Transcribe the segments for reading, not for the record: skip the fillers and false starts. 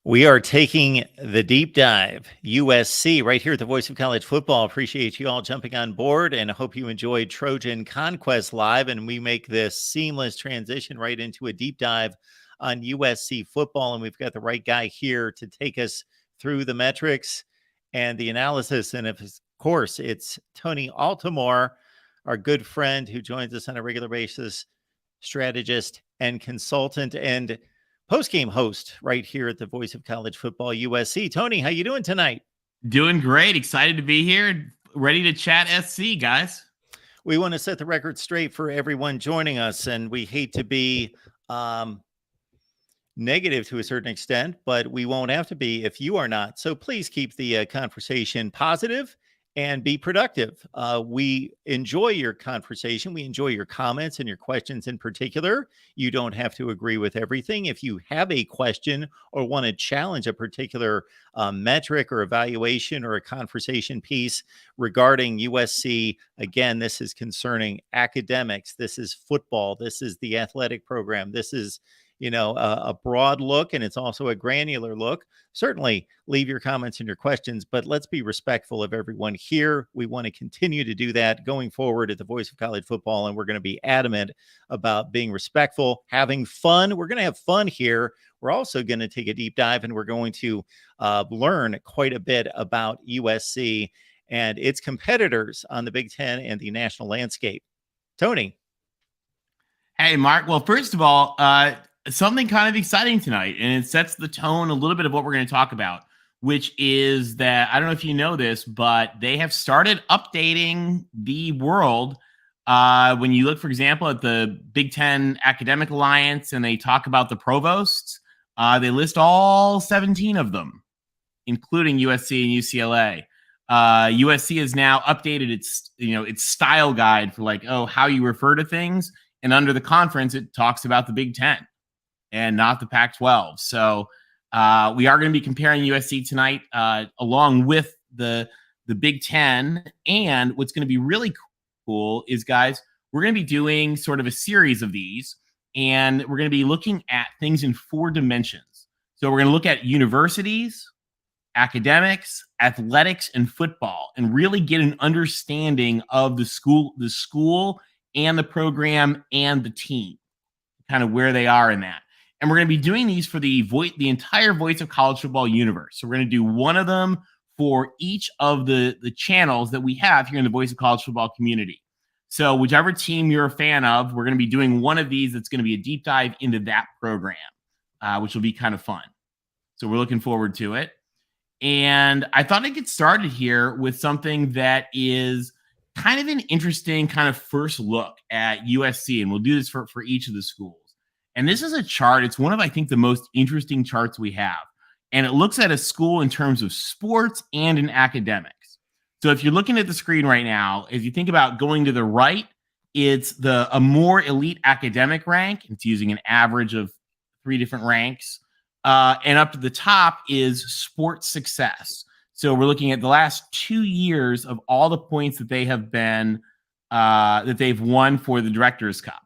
We are taking the deep dive, USC, right here at the Voice of College Football. Appreciate you all jumping on board and hope you enjoyed Trojan Conquest Live. And we make this seamless transition right into a deep dive on USC football. And we've got the right guy here to take us through the metrics and the analysis. And of course, it's Tony Altomore, our good friend who joins us on a regular basis, strategist and consultant. And post-game host right here at the Voice of College Football, USC. Tony, how you doing tonight? Doing great. Excited to be here. Ready to chat SC, guys. We want to set the record straight for everyone joining us, and we hate to be negative to a certain extent, but we won't have to be if you are not. So please keep the conversation positive and be productive. We enjoy your conversation. We enjoy your comments and your questions in particular. You don't have to agree with everything. If you have a question or want to challenge a particular metric or evaluation or a conversation piece regarding USC, again, this is concerning academics. This is football. This is the athletic program. This is a broad look, and it's also a granular look. Certainly leave your comments and your questions, but let's be respectful of everyone here. We want to continue to do that going forward at the Voice of College Football, and we're going to be adamant about being respectful, having fun. We're going to have fun here. We're also going to take a deep dive, and we're going to learn quite a bit about USC and its competitors on the Big Ten and the national landscape. Tony. Hey, Mark. Well, first of all, something kind of exciting tonight, and it sets the tone a little bit of what we're going to talk about, which is that, I don't know if you know this, but they have started updating the world. When you look, for example, at the Big Ten Academic Alliance and they talk about the provosts, they list all 17 of them, including USC and UCLA. USC has now updated its style guide for how you refer to things. And under the conference, it talks about the Big Ten and not the Pac-12. So we are going to be comparing USC tonight along with the Big Ten. And what's going to be really cool is, guys, we're going to be doing sort of a series of these, and we're going to be looking at things in 4 dimensions. So we're going to look at universities, academics, athletics, and football, and really get an understanding of the school and the program and the team, kind of where they are in that. And we're going to be doing these for the entire Voice of College Football universe. So we're going to do one of them for each of the channels that we have here in the Voice of College Football community. So whichever team you're a fan of, we're going to be doing one of these that's going to be a deep dive into that program, which will be kind of fun. So we're looking forward to it. And I thought I'd get started here with something that is kind of an interesting kind of first look at USC. And we'll do this for each of the schools. And this is a chart. It's one of, I think, the most interesting charts we have. And it looks at a school in terms of sports and in academics. So if you're looking at the screen right now, if you think about going to the right, it's a more elite academic rank. It's using an average of 3 different ranks. And up to the top is sports success. So we're looking at the last 2 years of all the points that they have been, that they've won for the Directors' Cup.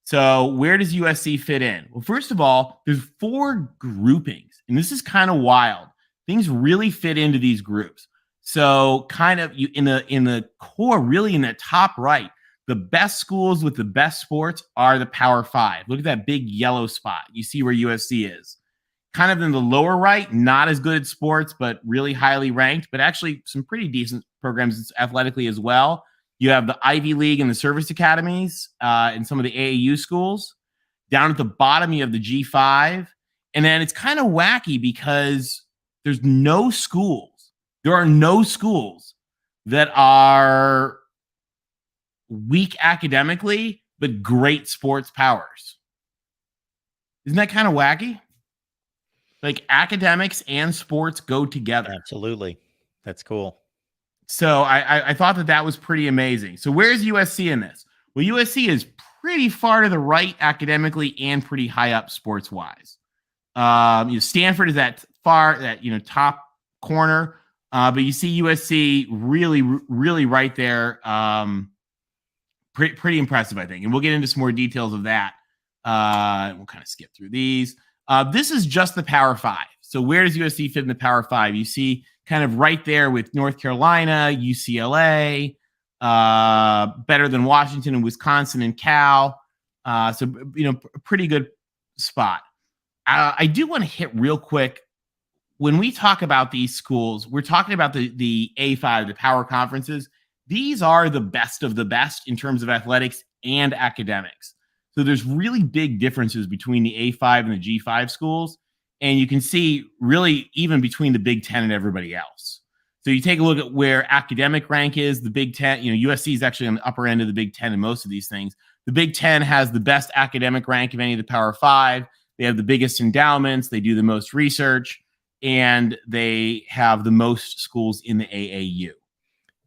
So where does USC fit in? Well, first of all, there's 4 groupings, and this is kind of wild. Things really fit into these groups. So kind of in the core, really in the top right, the best schools with the best sports are the Power 5. Look at that big yellow spot. You see where USC is. Kind of in the lower right, not as good at sports, but really highly ranked, but actually some pretty decent programs athletically as well. You have the Ivy League and the service academies and some of the AAU schools. Down at the bottom, you have the G5. And then it's kind of wacky because there's no schools. There are no schools that are weak academically, but great sports powers. Isn't that kind of wacky? Like academics and sports go together. Absolutely. That's cool. So I thought that was pretty amazing. So where's USC in this? Well, USC is pretty far to the right academically and pretty high up sports-wise. Stanford is that top corner, but you see USC really, really right there. Pretty impressive, I think. And we'll get into some more details of that. We'll kind of skip through these. This is just the Power 5s. So where does USC fit in the Power Five? You see kind of right there with North Carolina, UCLA, better than Washington and Wisconsin and Cal. So, a pretty good spot. I do want to hit real quick. When we talk about these schools, we're talking about the A5, the power conferences. These are the best of the best in terms of athletics and academics. So there's really big differences between the A5 and the G5 schools. And you can see really even between the Big Ten and everybody else. So you take a look at where academic rank is, the Big Ten, USC is actually on the upper end of the Big Ten in most of these things. The Big Ten has the best academic rank of any of the Power Five. They have the biggest endowments. They do the most research, and they have the most schools in the AAU.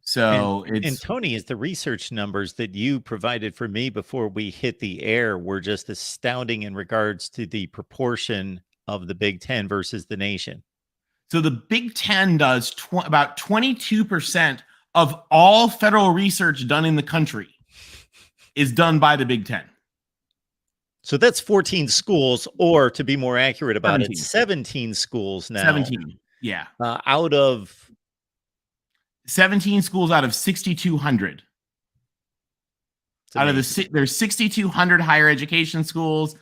So and Tony, is the research numbers that you provided for me before we hit the air were just astounding in regards to the proportion of the Big Ten versus the nation. So the Big Ten does about 22% of all federal research done in the country is done by the Big Ten. So that's 14 schools, or to be more accurate about 17. it, 17 schools now. 17, yeah. Out of 17 schools out of 6,200. Out of there's 6,200 higher education schools.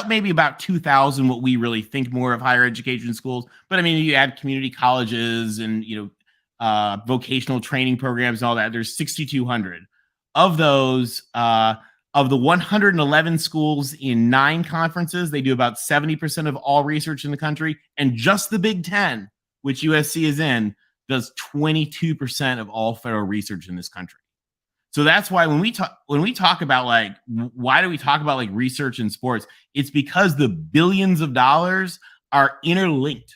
Maybe about 2,000 what we really think more of higher education schools. But I mean, you add community colleges and vocational training programs and all that. There's 6,200 of those. Of the 111 schools in 9 conferences, they do about 70% of all research in the country. And just the Big Ten, which USC is in, does 22% of all federal research in this country. So that's why when we talk about why do we talk about research in sports? It's because the billions of dollars are interlinked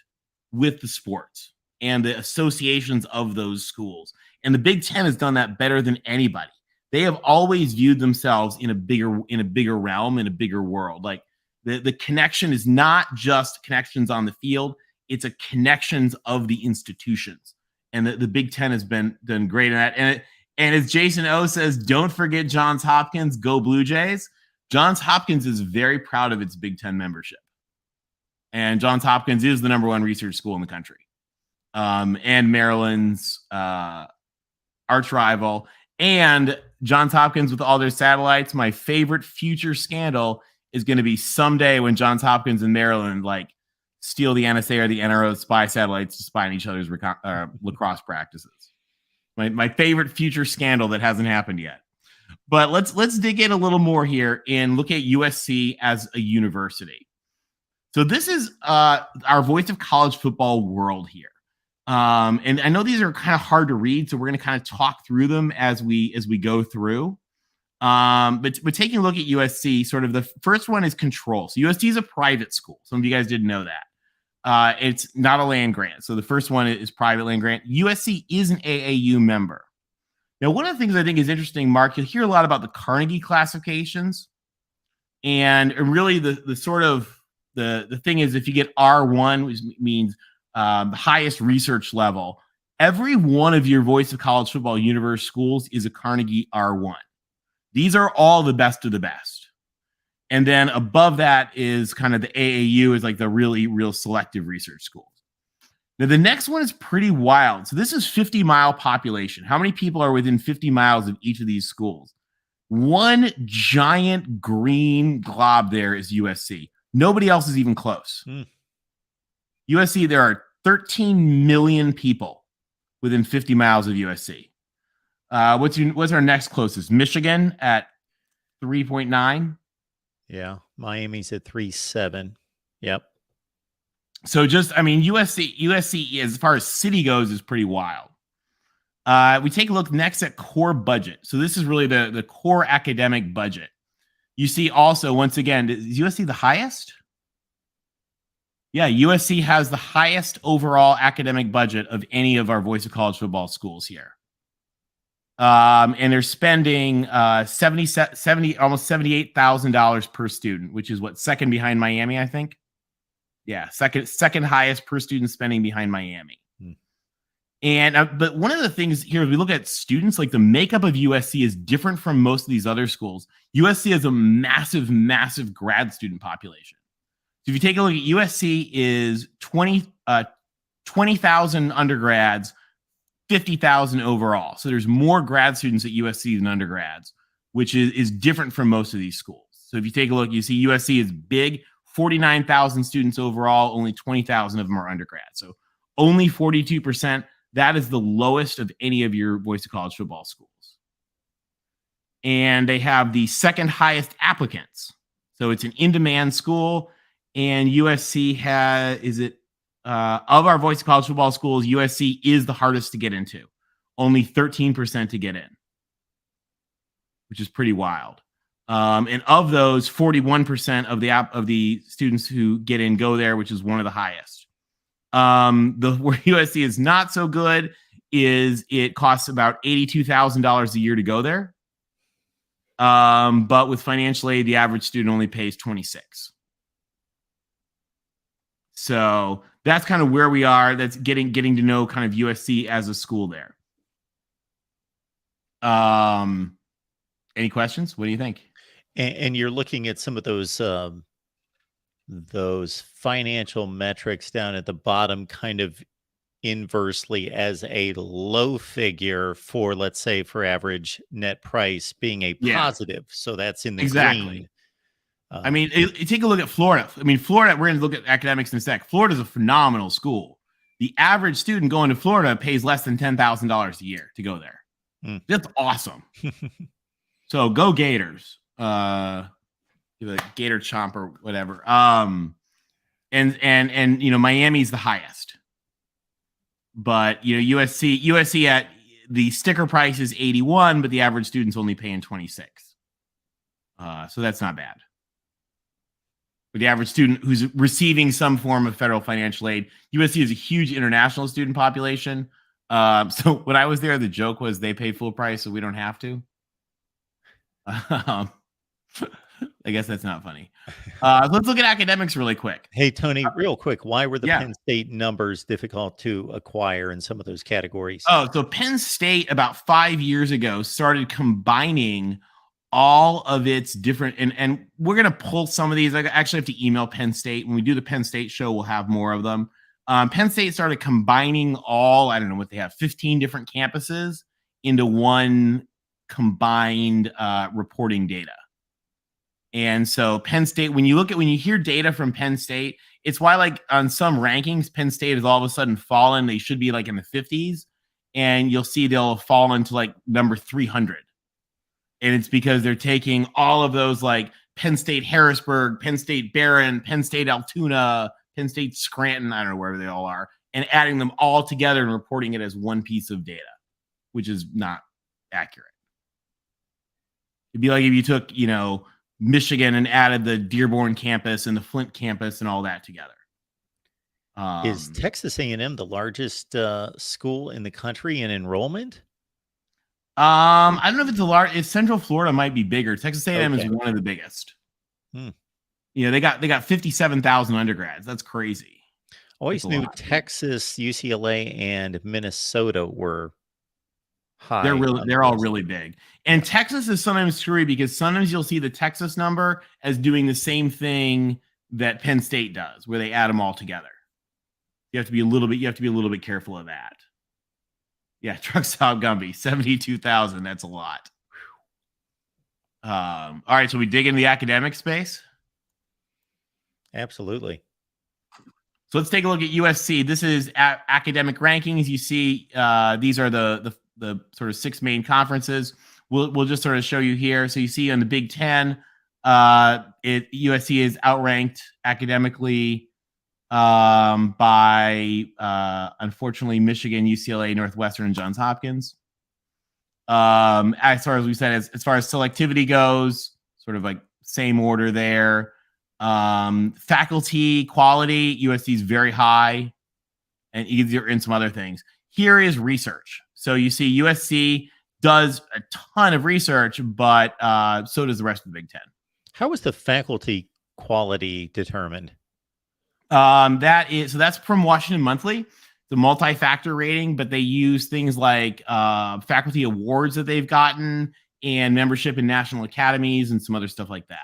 with the sports and the associations of those schools. And the Big Ten has done that better than anybody. They have always viewed themselves in a bigger realm, in a bigger world. Like the connection is not just connections on the field; it's a connections of the institutions. And the Big Ten has done great in that. And as Jason O says, don't forget Johns Hopkins, go Blue Jays. Johns Hopkins is very proud of its Big Ten membership, and Johns Hopkins is the #1 research school in the country, and Maryland's arch rival. And Johns Hopkins with all their satellites, my favorite future scandal is going to be someday when Johns Hopkins and Maryland steal the NSA or the NRO spy satellites to spy on each other's lacrosse practices. My favorite future scandal that hasn't happened yet. But let's dig in a little more here and look at USC as a university. So this is our voice of college football world here. And I know these are kind of hard to read, so we're going to kind of talk through them as we go through. But taking a look at USC, sort of the first one is control. So USC is a private school. Some of you guys didn't know that. It's not a land grant. So the first one is private land grant. USC is an AAU member. Now, one of the things I think is interesting, Mark, you'll hear a lot about the Carnegie classifications. And really the sort of the thing is, if you get R1, which means the highest research level, every one of your Voice of College Football universe schools is a Carnegie R1. These are all the best of the best. And then above that is kind of the AAU, is like the really real selective research schools. Now, the next one is pretty wild. So this is 50-mile population. How many people are within 50 miles of each of these schools? One giant green glob there is USC. Nobody else is even close. USC, there are 13 million people within 50 miles of USC. What's our next closest? Michigan at 3.9. Yeah, Miami's at 3.7. Yep. So USC as far as city goes is pretty wild. We take a look next at core budget. So this is really the core academic budget. You see also, once again, is USC the highest? Yeah, USC has the highest overall academic budget of any of our Voice of College Football schools here. And they're spending almost $78,000 per student, which is second behind Miami, I think. Yeah, second highest per student spending behind Miami. And but one of the things here, we look at students, like the makeup of USC is different from most of these other schools. USC has a massive grad student population. if you take a look at USC is 20,000 undergrads, 50,000 overall. So there's more grad students at USC than undergrads, which is different from most of these schools. So if you take a look, you see USC is big, 49,000 students overall, only 20,000 of them are undergrads. So only 42%. That is the lowest of any of your Voice of College football schools. And they have the second highest applicants. So it's an in-demand school, and USC of our Voice of College football schools, USC is the hardest to get into. Only 13% to get in, which is pretty wild. And of those, 41% of the students who get in go there, which is one of the highest. Where USC is not so good is it costs about $82,000 a year to go there. But with financial aid, the average student only pays $26,000. So that's kind of where we are. That's getting to know kind of USC as a school there. Any questions? What do you think? And you're looking at some of those financial metrics down at the bottom, kind of inversely as a low figure for, let's say, for average net price being a positive. So that's in the green. I mean, take a look at Florida. I mean, Florida, we're going to look at academics in a sec. Florida is a phenomenal school. The average student going to Florida pays less than $10,000 a year to go there. That's awesome. So go Gators. Give a Gator chomp or whatever. And Miami's the highest. But USC at the sticker price is 81, but the average student's only paying 26. So that's not bad. But the average student who's receiving some form of federal financial aid, USC is a huge international student population. So when I was there, the joke was they pay full price, so we don't have to. I guess that's not funny. Let's look at academics really quick. Hey, Tony, real quick. Why were the Penn State numbers difficult to acquire in some of those categories? Oh, so Penn State about 5 years ago started combining all of its different, and we're going to pull some of these. I actually have to email Penn State. When we do the Penn State show, we'll have more of them. Penn State started combining I don't know what they have, 15 different campuses into one combined reporting data. And so Penn State, when you hear data from Penn State, it's why like on some rankings, Penn State has all of a sudden fallen. They should be like in the 50s, and you'll see they'll fall into like number 300. And it's because they're taking all of those like Penn State Harrisburg, Penn State Barron, Penn State Altoona, Penn State Scranton, I don't know, wherever they all are, and adding them all together and reporting it as one piece of data, which is not accurate. It'd be like if you took, Michigan and added the Dearborn campus and the Flint campus and all that together. Is Texas A&M the largest school in the country in enrollment? I don't know if it's the largest. Central Florida might be bigger. Texas A&M is one of the biggest. They got 57,000 undergrads. That's crazy. Always knew Texas, UCLA, and Minnesota were high. They're all really big. And Texas is sometimes screwy because sometimes you'll see the Texas number as doing the same thing that Penn State does, where they add them all together. You have to be a little bit careful of that. Yeah, Truck Stop Gumby, 72,000. That's a lot. All right, so we dig into the academic space. Absolutely. So let's take a look at USC. This is academic rankings. You see, these are the sort of 6 main conferences. We'll just sort of show you here. So you see on the Big Ten, USC is outranked academically by unfortunately Michigan, UCLA, Northwestern, and Johns Hopkins. As far as we said, as far as selectivity goes, sort of like same order there. Faculty quality, USC is very high, and easier in some other things. Here is research. So you see USC does a ton of research, but so does the rest of the Big Ten. How is the faculty quality determined? That's from Washington Monthly, the multi-factor rating, but they use things like faculty awards that they've gotten and membership in national academies and some other stuff like that.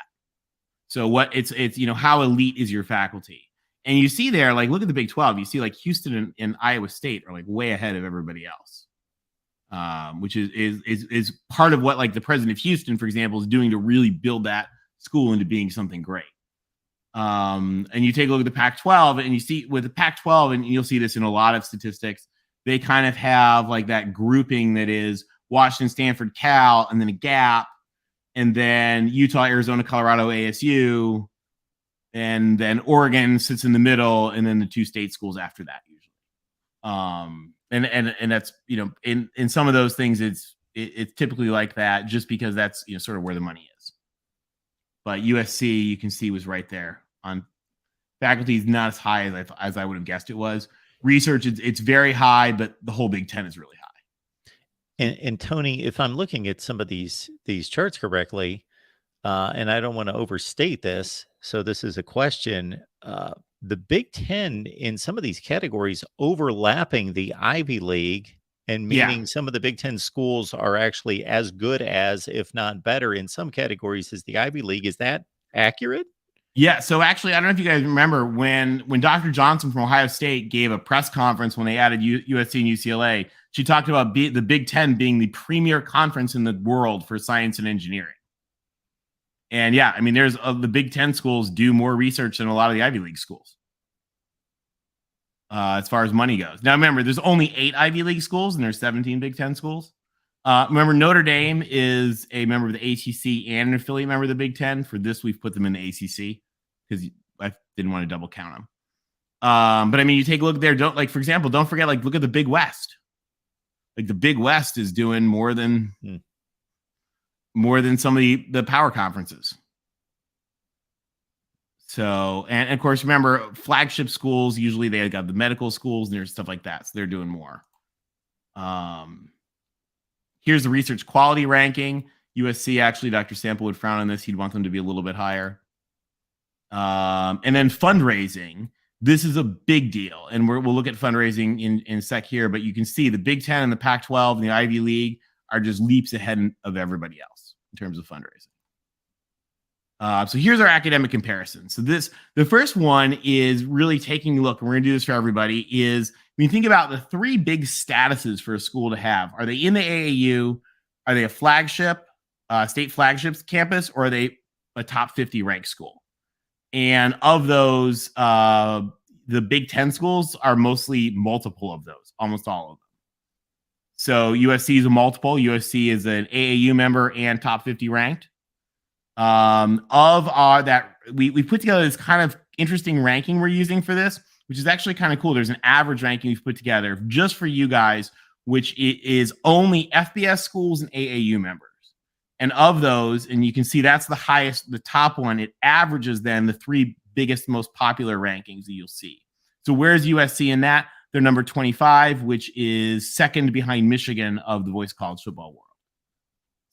So what it's how elite is your faculty? And you see there, like, look at the Big 12. You see like Houston and Iowa State are like way ahead of everybody else, which is part of what like the president of Houston, for example, is doing to really build that school into being something great. And you take a look at the Pac-12, and you see with the Pac-12, and you'll see this in a lot of statistics, they kind of have like that grouping that is Washington, Stanford, Cal, and then a gap, and then Utah, Arizona, Colorado, ASU, and then Oregon sits in the middle, and then the two state schools after that usually. And that's in some of those things it's typically like that just because that's sort of where the money is. But USC you can see was right there on faculty, is not as high as I would have guessed it was. Research it's very high, but the whole Big Ten is really high. And Tony, if I'm looking at some of these charts correctly, and I don't want to overstate this, so this is a question. The Big Ten in some of these categories overlapping the Ivy League, and meaning some of the Big Ten schools are actually as good as, if not better, in some categories as the Ivy League. Is that accurate? Yeah. So actually, I don't know if you guys remember when Dr. Johnson from Ohio State gave a press conference when they added USC and UCLA. She talked about the Big Ten being the premier conference in the world for science and engineering. And yeah, I mean, there's the Big Ten schools do more research than a lot of the Ivy League schools as far as money goes. Now, remember, there's only 8 Ivy League schools and there's 17 Big Ten schools. Remember, Notre Dame is a member of the ACC and an affiliate member of the Big Ten. For this, we've put them in the ACC because I didn't want to double count them. But I mean, you take a look there. For example, don't forget, like, look at the Big West. Like the Big West is doing more than some of the power conferences. So, and of course, remember, flagship schools, usually they got the medical schools and there's stuff like that. So they're doing more. Here's the research quality ranking. USC, actually, Dr. Sample would frown on this. He'd want them to be a little bit higher. And then fundraising. This is a big deal. And we'll look at fundraising in a sec here, but you can see the Big Ten and the Pac-12 and the Ivy League are just leaps ahead of everybody else in terms of fundraising. So here's our academic comparison. So the first one is really taking a look, and we're going to do this for everybody, is when you think about the 3 big statuses for a school to have. Are they in the AAU? Are they a flagship, state flagships campus, or are they a top 50 ranked school? And of those, the Big Ten schools are mostly multiple of those, almost all of them. So USC is a multiple. USC is an AAU member and top 50 ranked. We put together this kind of interesting ranking we're using for this, which is actually kind of cool. There's an average ranking we've put together just for you guys, which is only FBS schools and AAU members. And of those, and you can see that's the highest, the top one, it averages then the 3 biggest, most popular rankings that you'll see. So where's USC in that? They're number 25, which is second behind Michigan of the Voice College Football world.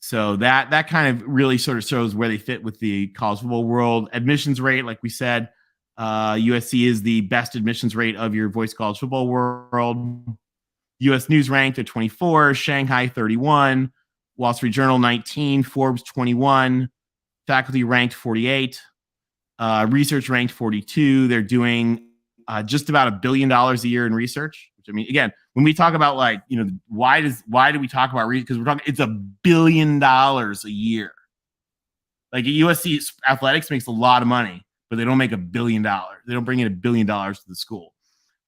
So that kind of really sort of shows where they fit with the college football world. Admissions rate, like we said, USC is the best admissions rate of your Voice College Football world. US News ranked at 24, Shanghai 31, Wall Street Journal 19, Forbes 21, faculty ranked 48, research ranked 42. They're doing just about $1 billion a year in research. Which, I mean, again, when we talk about why do we talk about research? Because we're talking, it's $1 billion a year. Like USC athletics makes a lot of money, but they don't make $1 billion. They don't bring in $1 billion to the school.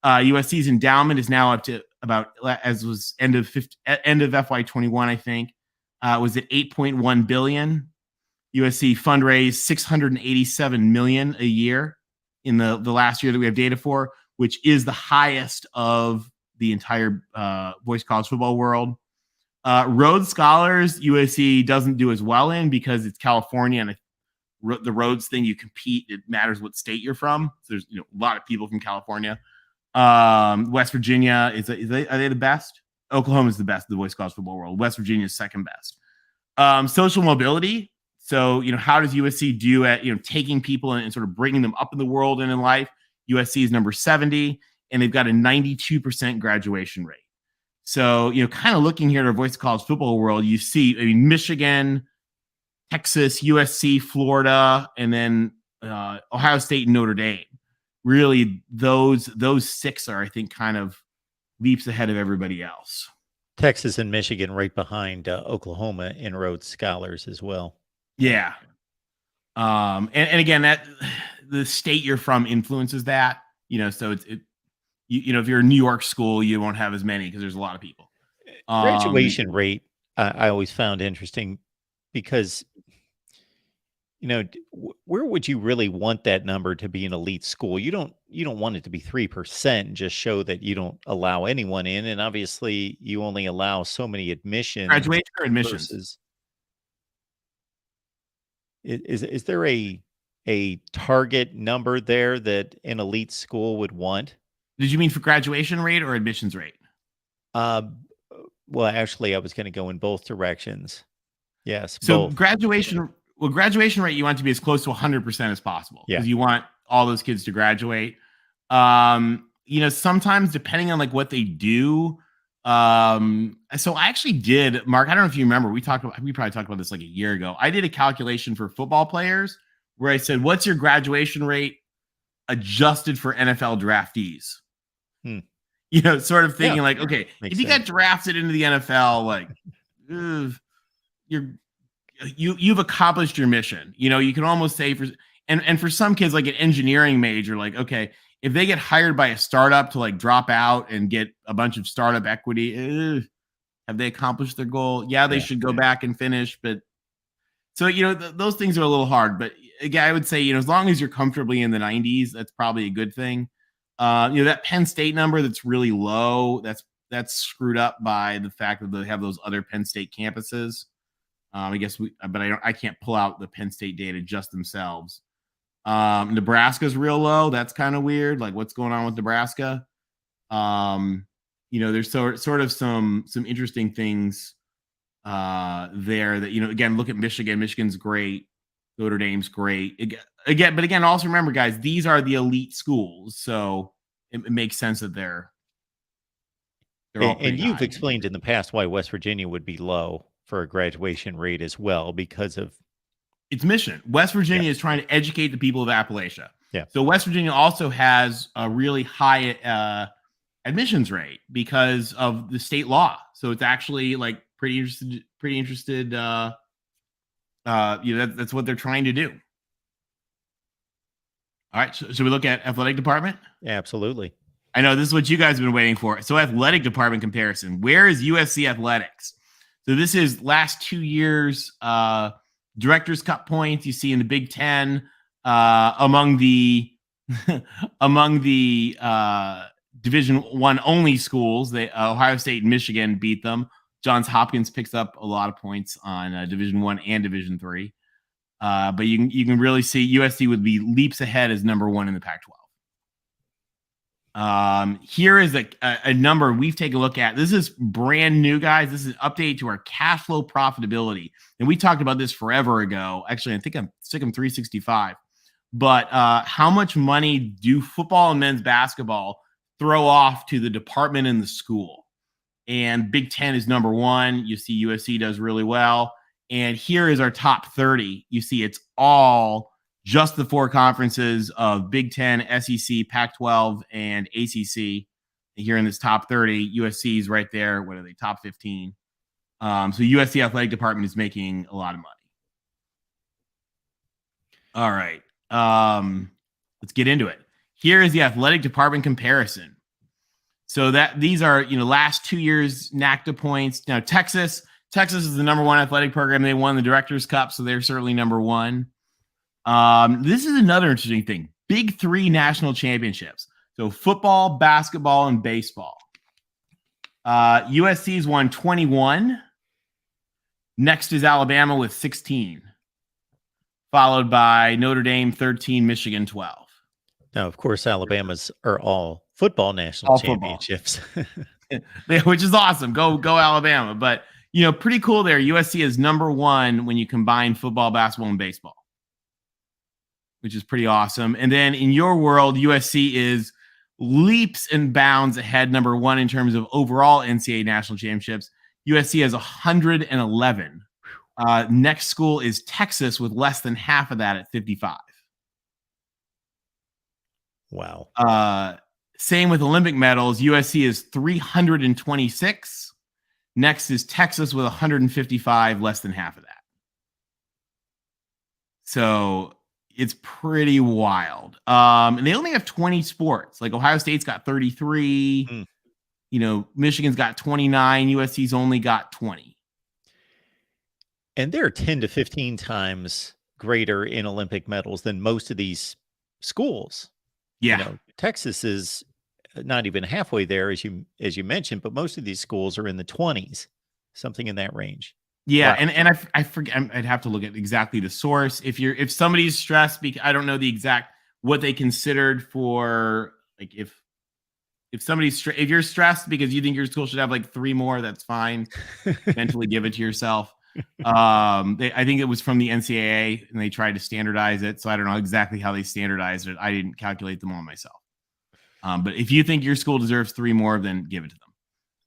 USC's endowment is now up to about, as was end of FY21, I think. Was at $8.1 billion. USC fundraised $687 million a year in the last year that we have data for, which is the highest of the entire Voice College Football world. Rhodes Scholars, USC doesn't do as well in because it's California, and the Rhodes thing, you compete, it matters what state you're from. So there's a lot of people from California. West Virginia, are they the best? Oklahoma is the best of the Voice College Football world. West Virginia is second best. Social mobility. So, how does USC do at, taking people and sort of bringing them up in the world and in life? USC is number 70, and they've got a 92% graduation rate. So, kind of looking here at our Voice College Football world, you see, Michigan, Texas, USC, Florida, and then Ohio State and Notre Dame. Really, those six are, I think, kind of leaps ahead of everybody else. Texas and Michigan right behind Oklahoma in Rhodes Scholars as well. Yeah. And again, that the state you're from influences that, so if you're a New York school, you won't have as many because there's a lot of people. Graduation rate, I always found interesting because, where would you really want that number to be an elite school? You don't want it to be 3% and just show that you don't allow anyone in. And obviously you only allow so many admissions. Graduation or admissions? Versus, is there a target number there that an elite school would want? Did you mean for graduation rate or admissions rate? Well, actually, I was going to go in both directions. Yes. So both. graduation rate, you want to be as close to 100% as possible because you want all those kids to graduate. Sometimes depending on like what they do. So I actually did, Mark, I don't know if you remember, we probably talked about this like a year ago. I did a calculation for football players where I said, what's your graduation rate adjusted for NFL draftees? Sort of thinking like, okay, if you got drafted into the NFL, like you've accomplished your mission. You can almost say for some kids, like an engineering major, like, okay, if they get hired by a startup to like drop out and get a bunch of startup equity, have they accomplished their goal? Yeah, they should go back and finish. But so, those things are a little hard. But again, I would say, as long as you're comfortably in the 90s, that's probably a good thing. That Penn State number that's really low, that's screwed up by the fact that they have those other Penn State campuses. I can't pull out the Penn State data just themselves. Nebraska's real low. That's kind of weird. Like, what's going on with Nebraska? There's sort of some interesting things there that, again, look at Michigan. Michigan's great. Notre Dame's great. Again, also remember, guys, these are the elite schools, so it makes sense that they're all and you've high. explained in the past why West Virginia would be low for a graduation rate as well because of its mission. West Virginia is trying to educate the people of Appalachia. Yeah. So West Virginia also has a really high admissions rate because of the state law. So it's actually like pretty interested. That's what they're trying to do. All right. So we look at athletic department? Absolutely. I know this is what you guys have been waiting for. So athletic department comparison. Where is USC athletics? So this is last 2 years Directors Cup points you see in the Big Ten among the Division I only schools. Ohio State and Michigan beat them. Johns Hopkins picks up a lot of points on Division I and Division III. But you can really see USC would be leaps ahead as number one in the Pac-12. Here is a number we've taken a look at. This is brand new, guys. This is an update to our cash flow profitability. And we talked about this forever ago. Actually, I think I'm 365. But how much money do football and men's basketball throw off to the department and the school? And Big Ten is number one. You see USC does really well. And here is our top 30. You see it's all just the four conferences of Big Ten, SEC, Pac-12, and ACC. Here in this top 30, USC is right there. What are they? Top 15. So USC athletic department is making a lot of money. All right. Let's get into it. Here is the athletic department comparison. So that these are, last 2 years NACDA points. Now Texas is the number one athletic program. They won the Directors Cup, so they're certainly number one. This is another interesting thing. Big Three national championships. So football, basketball, and baseball. USC's won 21. Next is Alabama with 16. Followed by Notre Dame 13, Michigan 12. Now, of course, Alabama's are all football national championships. Which is awesome. Go Alabama. But, pretty cool there. USC is number one when you combine football, basketball, and baseball, which is pretty awesome. And then in your world, USC is leaps and bounds ahead, number one in terms of overall NCAA national championships. USC has 111. Next school is Texas with less than half of that at 55. Wow. Same with Olympic medals. USC is 326. Next is Texas with 155, less than half of that. So it's pretty wild. And they only have 20 sports. Like Ohio State's got 33. Michigan's got 29. USC's only got 20. And they're 10 to 15 times greater in Olympic medals than most of these schools. Yeah. Texas is not even halfway there, as you mentioned, but most of these schools are in the 20s, something in that range. Yeah, wow. and I forget. I'd have to look at exactly the source. If somebody's stressed, because I don't know the exact what they considered for, like, if you're stressed because you think your school should have like 3 more, that's fine. Mentally give it to yourself. I think it was from the NCAA, and they tried to standardize it. So I don't know exactly how they standardized it. I didn't calculate them all myself. But if you think your school deserves 3 more, then give it to them.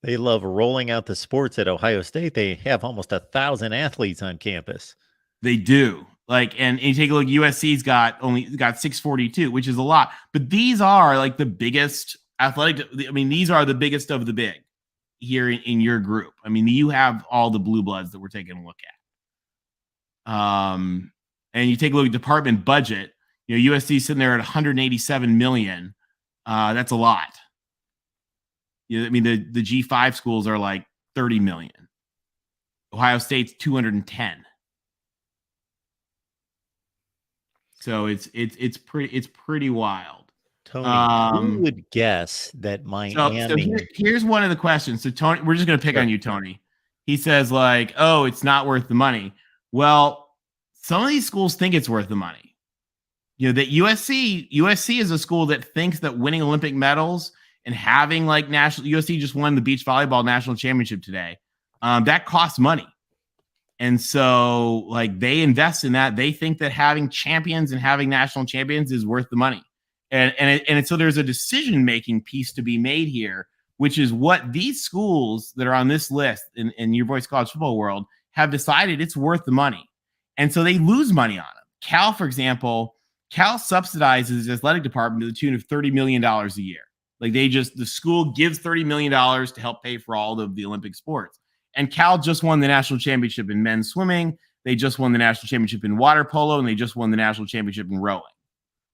They love rolling out the sports at Ohio State. They have almost 1,000 athletes on campus. They do. And you take a look, USC's got 642, which is a lot. But these are like the biggest athletic. I mean, these are the biggest of the big here in your group. I mean, you have all the blue bloods that we're taking a look at. And you take a look at department budget. USC sitting there at 187 million. That's a lot. I mean, the G5 schools are like 30 million. Ohio State's 210. So it's pretty wild. Tony, who would guess that Miami? So here's one of the questions. So Tony, we're just going to pick on you, Tony. He says like, oh, it's not worth the money. Well, some of these schools think it's worth the money. That USC is a school that thinks that winning Olympic medals and having like USC just won the beach volleyball national championship today. That costs money. And so like they invest in that. They think that having champions and having national champions is worth the money. And so there's a decision-making piece to be made here, which is what these schools that are on this list in your Voice College Football world have decided it's worth the money. And so they lose money on them. Cal, for example, subsidizes the athletic department to the tune of $30 million a year. Like the school gives $30 million to help pay for all of the Olympic sports. And Cal just won the national championship in men's swimming. They just won the national championship in water polo, and they just won the national championship in rowing.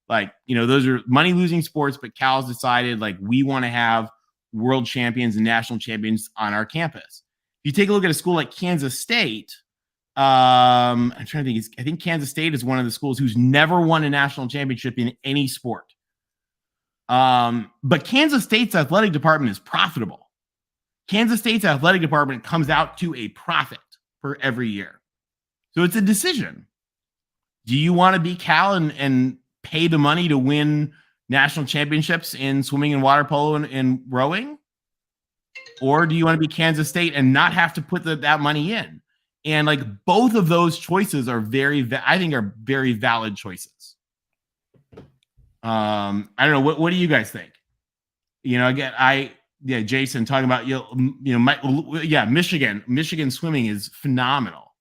Like, those are money-losing sports, but Cal's decided, like, we want to have world champions and national champions on our campus. If you take a look at a school like Kansas State, I'm trying to think. I think Kansas State is one of the schools who's never won a national championship in any sport. But Kansas State's athletic department is profitable. Kansas State's athletic department comes out to a profit for every year. So it's a decision. Do you want to be Cal and pay the money to win national championships in swimming and water polo and rowing? Or do you want to be Kansas State and not have to put that money in? And like both of those choices are very valid choices. I don't know. What do you guys think? Again, Jason talking about, Michigan swimming is phenomenal.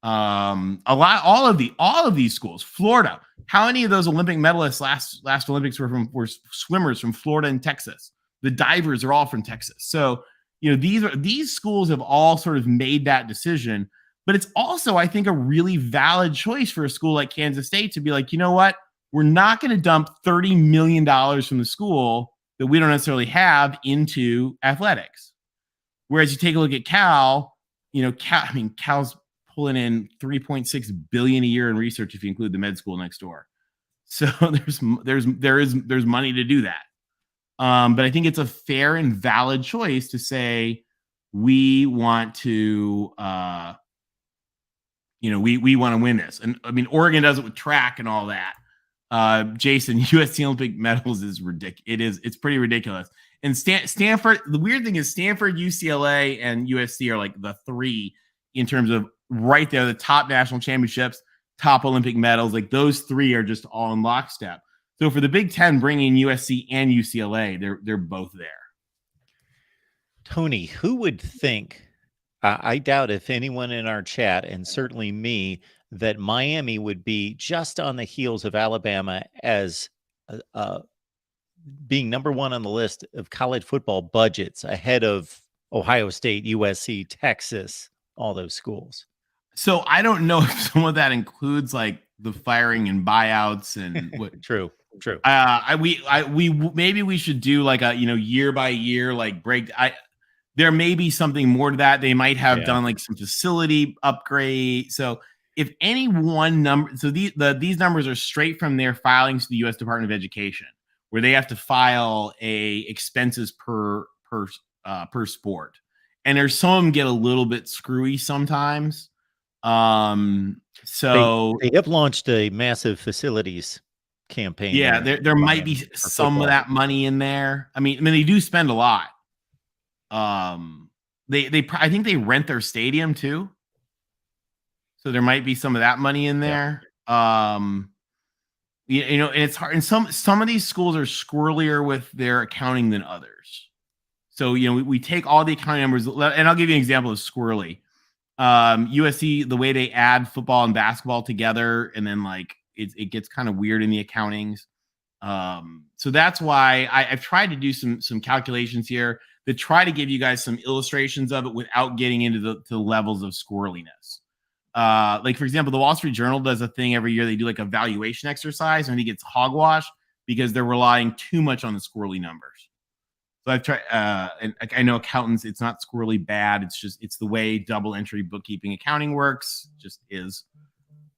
All of these schools, Florida, how many of those Olympic medalists last Olympics were swimmers from Florida and Texas? The divers are all from Texas. So, these schools have all sort of made that decision, but it's also, I think, a really valid choice for a school like Kansas State to be like, you know what? We're not going to dump $30 million from the school that we don't necessarily have into athletics. Whereas you take a look at Cal, Cal's pulling in $3.6 billion a year in research if you include the med school next door. So there's money to do that. But I think it's a fair and valid choice to say we want to we want to win this. And I mean, Oregon does it with track and all that. Jason, USC Olympic medals is ridiculous. It's pretty ridiculous. And Stanford, the weird thing is Stanford, UCLA, and USC are like the 3 in terms of right there, the top national championships, top Olympic medals. Like those 3 are just all in lockstep. So for the Big Ten, bringing USC and UCLA, they're both there. Tony, who would think? I doubt if anyone in our chat, and certainly me, that Miami would be just on the heels of Alabama as being number one on the list of college football budgets ahead of Ohio State, USC, Texas, all those schools. So I don't know if some of that includes like the firing and buyouts and what. True. Maybe we should do like a year by year like break. There may be something more to that. They might have done like some facility upgrade. So if any one number, so these numbers are straight from their filings to the U.S. Department of Education, where they have to file a expenses per sport, and there's some of them get a little bit screwy sometimes. So they have launched a massive facilities campaign. Yeah, there might be some of that money in there. I mean, they do spend a lot. I think they rent their stadium too. So there might be some of that money in there. And it's hard. And some of these schools are squirrelier with their accounting than others. So, we take all the accounting numbers, and I'll give you an example of squirrely. USC, the way they add football and basketball together, and then like it gets kind of weird in the accountings. So that's why I've tried to do some calculations here that try to give you guys some illustrations of it without getting into the levels of squirreliness. Like, for example, the Wall Street Journal does a thing every year. They do like a valuation exercise, and I think it's hogwash because they're relying too much on the squirrely numbers. So I've tried, and I know accountants, it's not squirrely bad. It's the way double entry bookkeeping accounting works, just is.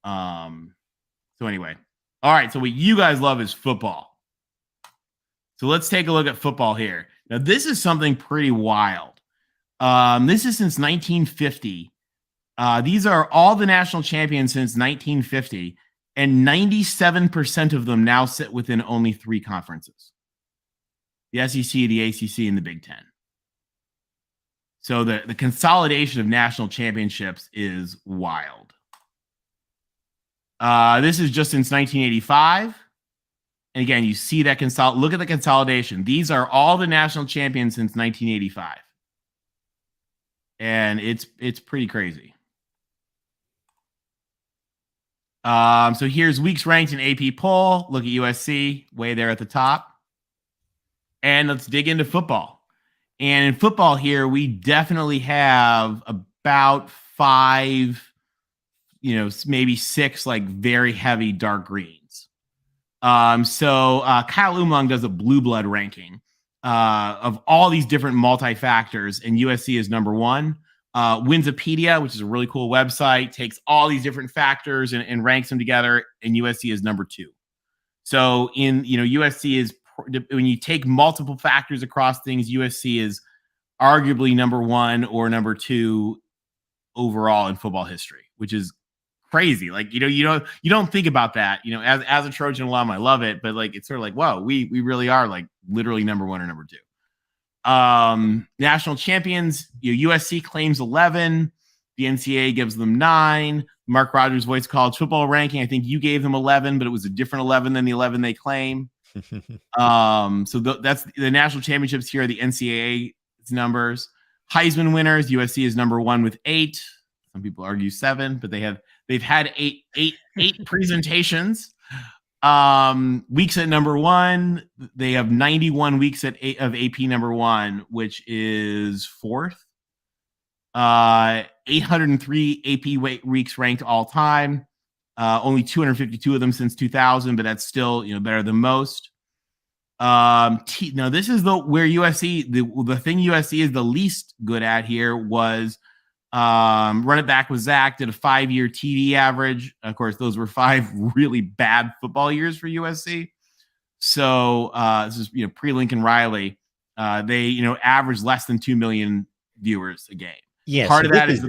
So anyway, all right. So what you guys love is football. So let's take a look at football here. Now, this is something pretty wild. This is since 1950. These are all the national champions since 1950, and 97% of them now sit within only 3 conferences: the SEC, the ACC, and the Big Ten. So the consolidation of national championships is wild. This is just since 1985. And again, you see that look at the consolidation. These are all the national champions since 1985. And it's pretty crazy. So here's weeks ranked in AP poll. Look at USC, way there at the top. And let's dig into football. And in football here, we definitely have about 5, maybe 6 like very heavy dark greens. So Kyle Umlang does a blue blood ranking of all these different multi-factors, and USC is number 1. Winsipedia, which is a really cool website, takes all these different factors and ranks them together, and USC is number 2. So USC is, when you take multiple factors across things, USC is arguably number 1 or number 2 overall in football history, which is crazy. Like, you don't think about that, as a Trojan alum, I love it, but like, it's sort of like, whoa, we really are like literally number 1 or number 2. National champions, USC claims 11. The NCAA gives them 9. Mark Rogers Voice College Football Ranking, I think you gave them 11, but it was a different 11 than the 11 they claim. So that's the national championships here are the NCAA numbers. Heisman winners, USC is number 1 with 8. Some people argue 7, but they've had eight presentations. Weeks at number 1, they have 91 weeks of AP number 1, which is 4th. 803 AP weeks ranked all time. Only 252 of them since 2000, but that's still better than most. Now this is where USC, the thing USC is the least good at here was run it back with Zach, did a 5-year TV average. Of course, those were 5 really bad football years for USC. So this is pre-Lincoln Riley. They averaged less than 2 million viewers a game. Yes, part of that is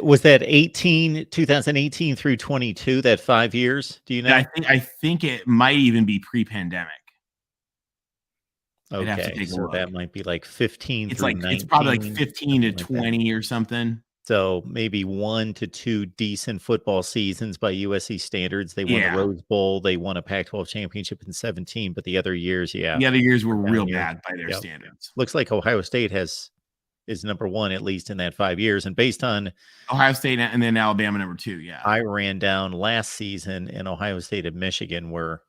was that 2018 through 22, that 5 years? Do you know? I think it might even be pre-pandemic. Okay, so that might be like 15 it's through like 19. It's probably like 15 to 20 or something. So maybe 1 to 2 decent football seasons by USC standards. They won the Rose Bowl. They won a Pac-12 championship in 2017, but the other years, the other years were real bad by their standards. Looks like Ohio State is number 1 at least in that 5 years, and based on Ohio State and then Alabama number 2. Yeah, I ran down last season, and Ohio State and Michigan were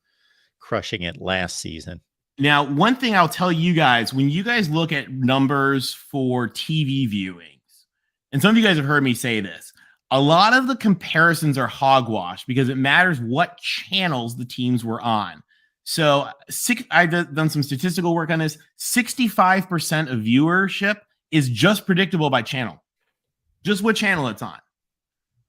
crushing it last season. Now, one thing I'll tell you guys, when you guys look at numbers for TV viewings, and some of you guys have heard me say this, a lot of the comparisons are hogwash because it matters what channels the teams were on. So I've done some statistical work on this. 65% of viewership is just predictable by channel, just what channel it's on.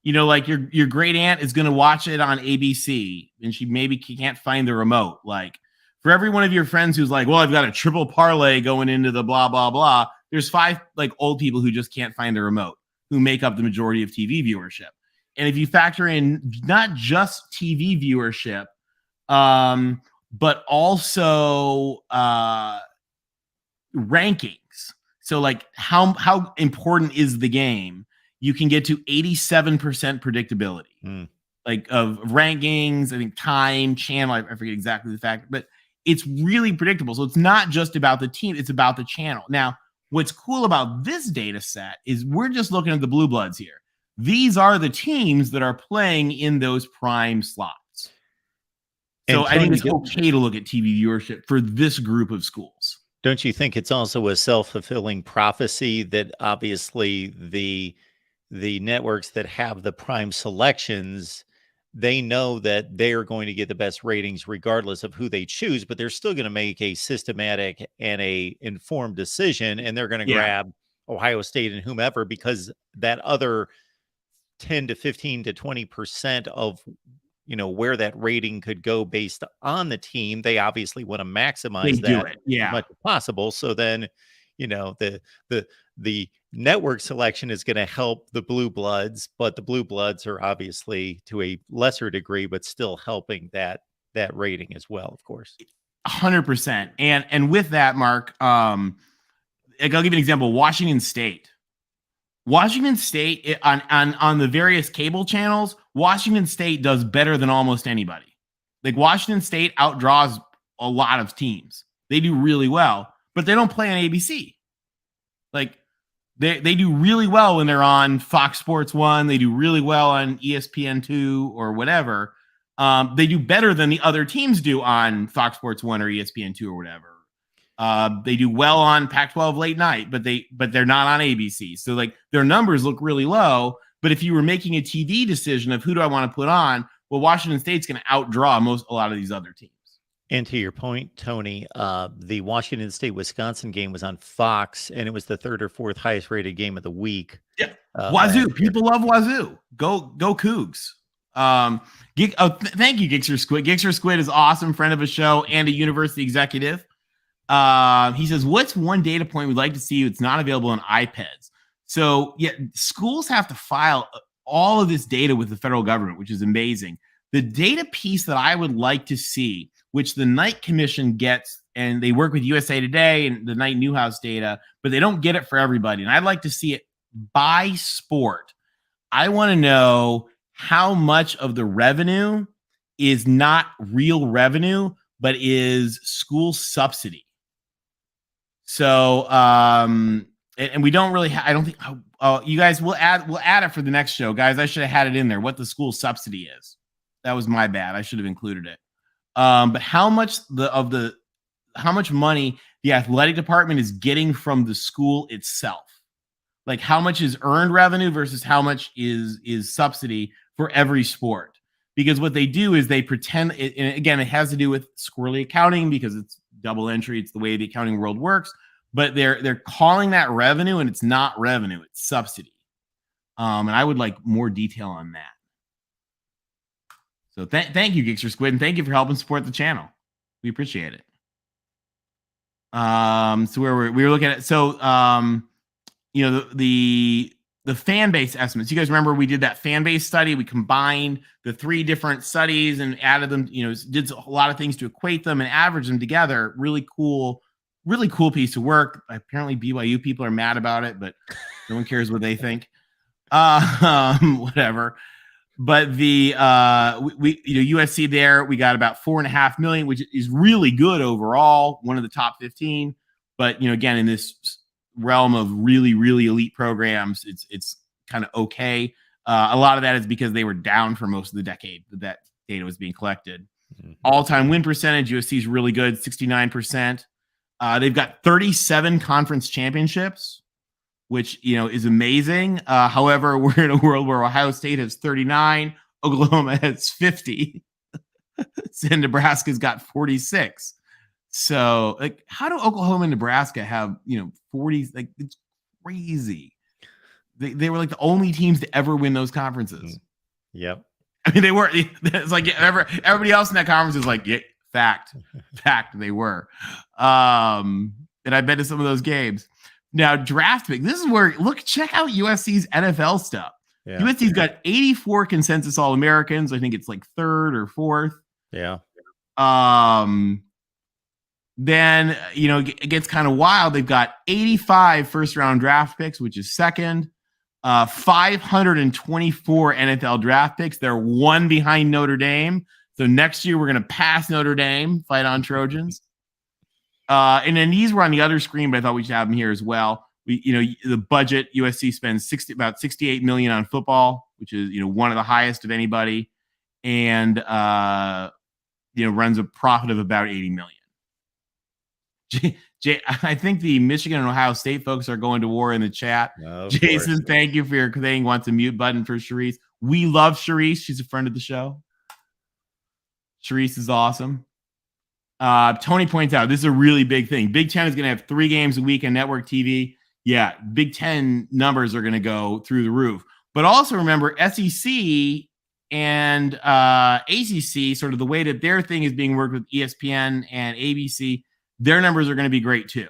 You know, like your great aunt is going to watch it on ABC and she maybe can't find the remote. Like, for every one of your friends who's like, well, I've got a triple parlay going into the blah, blah, blah, there's 5 like old people who just can't find the remote who make up the majority of TV viewership. And if you factor in not just TV viewership, but also rankings. So like how important is the game? You can get to 87% predictability, like of rankings, I think time, channel, I forget exactly the fact, but it's really predictable. So it's not just about the team, it's about the channel. Now, what's cool about this data set is we're just looking at the blue bloods here. These are the teams that are playing in those prime slots. So I think it's okay to look at TV viewership for this group of schools. Don't you think it's also a self-fulfilling prophecy that obviously the networks that have the prime selections, they know that they're going to get the best ratings regardless of who they choose, but they're still going to make a systematic and a informed decision, and they're going to grab Ohio State and whomever, because that other 10 to 15 to 20% of, you know, where that rating could go based on the team, they obviously want to maximize that as much as possible. So then, you know, the network selection is going to help the blue bloods, but the blue bloods are obviously to a lesser degree, but still helping that rating as well, of course. 100%. And with that, Mark, I'll give you an example. Washington State on the various cable channels, Washington State does better than almost anybody. Like Washington State outdraws a lot of teams. They do really well, but they don't play on ABC. Like they do really well when they're on Fox Sports 1. They do really well on ESPN 2 or whatever. They do better than the other teams do on Fox Sports 1 or ESPN 2 or whatever. They do well on Pac-12 late night, but they're not on ABC. So like their numbers look really low. But if you were making a TV decision of who do I want to put on, well, Washington State's going to outdraw a lot of these other teams. And to your point, Tony, the Washington State-Wisconsin game was on Fox, and it was the 3rd or 4th highest rated game of the week. Yeah, Wazoo. People love Wazoo. Go Cougs. Thank you, Gixxer Squid. Gixxer Squid is awesome, friend of a show and a university executive. He says, what's one data point we'd like to see that's not available on iPads? So yeah, schools have to file all of this data with the federal government, which is amazing. The data piece that I would like to see, which the Knight Commission gets, and they work with USA Today and the Knight Newhouse data, but they don't get it for everybody. And I'd like to see it by sport. I want to know how much of the revenue is not real revenue, but is school subsidy. So, and we don't really, I don't think, you guys will add it for the next show, guys. I should have had it in there, what the school subsidy is. That was my bad. I should have included it. But how much money the athletic department is getting from the school itself? Like how much is earned revenue versus how much is subsidy for every sport? Because what they do is they pretend, and again, it has to do with squirrely accounting because it's double entry. It's the way the accounting world works, but they're calling that revenue and it's not revenue, it's subsidy. And I would like more detail on that. So thank you, Gixxer Squid, and thank you for helping support the channel. We appreciate it. So where we were looking at, so you know, the fan base estimates. You guys remember we did that fan base study? We combined the 3 different studies and added them, you know, did a lot of things to equate them and average them together. Really cool piece of work. Apparently BYU people are mad about it, but no one cares what they think. Whatever. But the we you know, USC there, we got about 4.5 million, which is really good overall, one of the top 15. But you know, again, in this realm of really, really elite programs, it's kind of okay. A lot of that is because they were down for most of the decade that data was being collected. All-time win percentage, USC is really good, 69%. They've got 37 conference championships, which, is amazing. However, we're in a world where Ohio State has 39, Oklahoma has 50, and Nebraska's got 46. So, how do Oklahoma and Nebraska have, 40? It's crazy. They were the only teams to ever win those conferences. Yep. I mean, they were. It's everybody else in that conference is yeah, fact, they were. And I've been to some of those games. Now, draft pick. This is where check out USC's NFL stuff. Yeah. USC's got 84 consensus All-Americans. I think it's third or fourth. Yeah. Then, it gets kind of wild. They've got 85 first-round draft picks, which is second. 524 NFL draft picks. They're one behind Notre Dame. So next year, we're going to pass Notre Dame, fight on Trojans. And then these were on the other screen, but I thought we should have them here as well. The budget, USC spends about $68 million on football, which is, one of the highest of anybody. And, runs a profit of about $80 million. I think the Michigan and Ohio State folks are going to war in the chat. Jason, course. Thank you for your thing. Wants a mute button for Charisse. We love Charisse. She's a friend of the show. Charisse is awesome. Tony points out this is a really big thing. Big Ten is going to have 3 games a week on network TV. Yeah, Big Ten numbers are going to go through the roof. But also remember, SEC and ACC, sort of the way that their thing is being worked with ESPN and ABC, their numbers are going to be great too.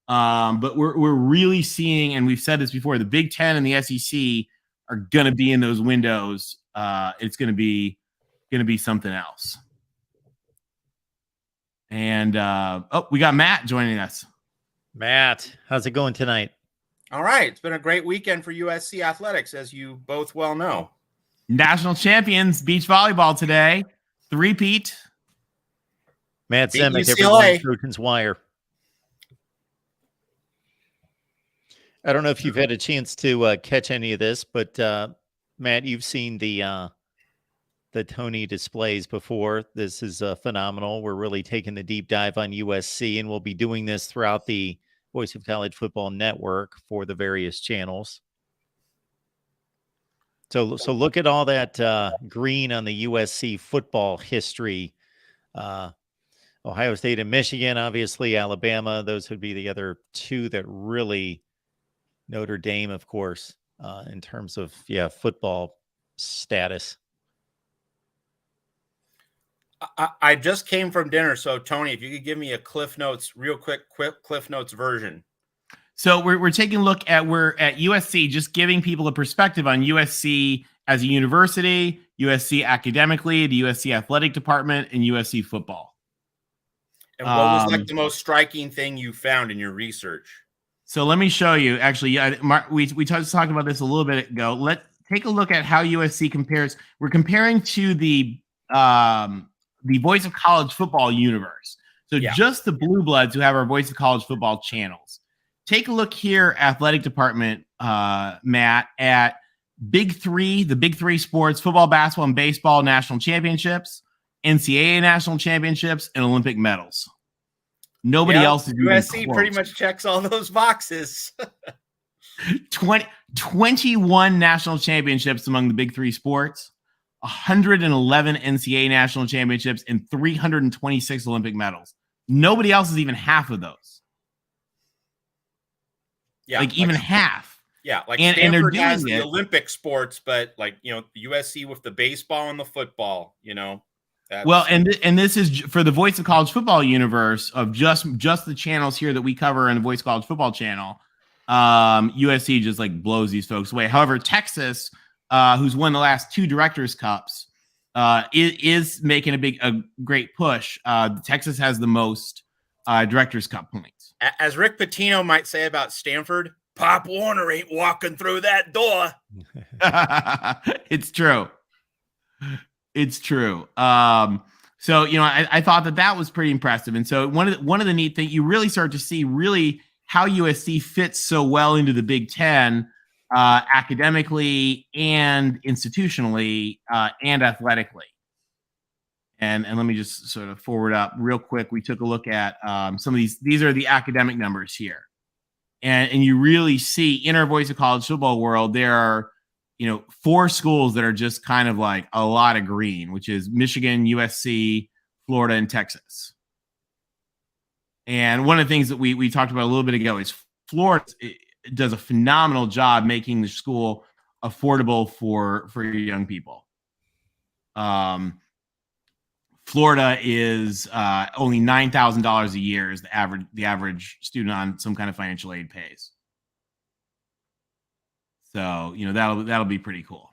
But we're really seeing, and we've said this before, the Big Ten and the SEC are going to be in those windows. It's going to be something else. And we got Matt joining us. Matt, how's it going tonight? All right. It's been a great weekend for USC athletics, as you both well know. National champions beach volleyball today. Three-peat. Matt Zemek, everyone, Trojans Wire. I don't know if you've had a chance to catch any of this, but Matt, you've seen the Tony displays before. This is phenomenal. We're really taking the deep dive on USC, and we'll be doing this throughout the Voice of College Football Network for the various channels. So look at all that green on the USC football history. Ohio State and Michigan, obviously Alabama. Those would be the other 2 that really, Notre Dame, of course, in terms of, football status. I just came from dinner. So Tony, if you could give me a Cliff Notes, real quick Cliff Notes version. So we're taking a look at, we're at USC, just giving people a perspective on USC as a university, USC academically, the USC athletic department, and USC football. And what was the most striking thing you found in your research? So let me show you. Actually, we talked about this a little bit ago. Let's take a look at how USC compares. We're comparing to the Voice of College Football universe. So just the Blue Bloods who have our Voice of College Football channels. Take a look here, athletic department, Matt, at the Big Three sports, football, basketball, and baseball national championships, NCAA national championships, and Olympic medals. Nobody else is USC pretty much checks all those boxes. 21 national championships among the Big Three sports, 111 NCAA national championships, and 326 Olympic medals. Nobody else is even half of those. Yeah, even half. Yeah, and they're doing has the Olympic sports, but USC with the baseball and the football, and this is for the Voice of College Football universe of just the channels here that we cover in the Voice of College Football channel. USC just blows these folks away. However, Texas, who's won the last 2 Directors Cups, is making a great push. Texas has the most Directors Cup points. As Rick Pitino might say about Stanford, Pop Warner ain't walking through that door. It's true. It's true. So, I thought that was pretty impressive. And so one of the neat things, you really start to see really how USC fits so well into the Big Ten, academically and institutionally and athletically. And let me just sort of forward up real quick. We took a look at some of these are the academic numbers here. And you really see in our Voice of College Football world, there are, 4 schools that are just kind of like a lot of green, which is Michigan, USC, Florida, and Texas. And one of the things that we talked about a little bit ago is Florida does a phenomenal job making the school affordable for your young people. Florida is only $9,000 a year is the average student on some kind of financial aid pays. So that'll be pretty cool.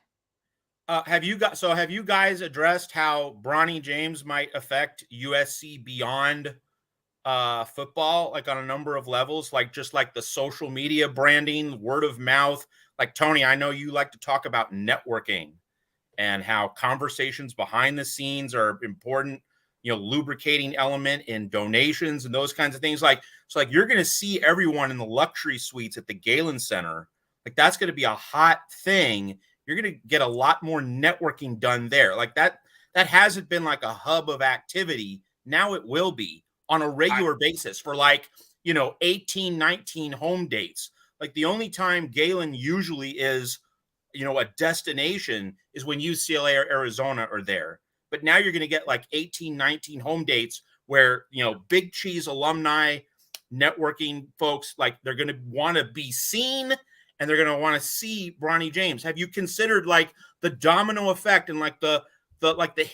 Have you guys addressed how Bronny James might affect USC beyond football, like on a number of levels, like just like the social media branding, word of mouth? Like Tony, I know you like to talk about networking and how conversations behind the scenes are important, lubricating element in donations and those kinds of things. Like you're going to see everyone in the luxury suites at the Galen Center. Like that's going to be a hot thing. You're going to get a lot more networking done there. Like that hasn't been like a hub of activity. Now it will be on a regular basis for 18, 19 home dates. Like the only time Galen usually is, a destination is when UCLA or Arizona are there. But now you're going to get like 18, 19 home dates where, Big Cheese alumni networking folks, like they're going to want to be seen and they're going to want to see Bronny James. Have you considered like the domino effect and like the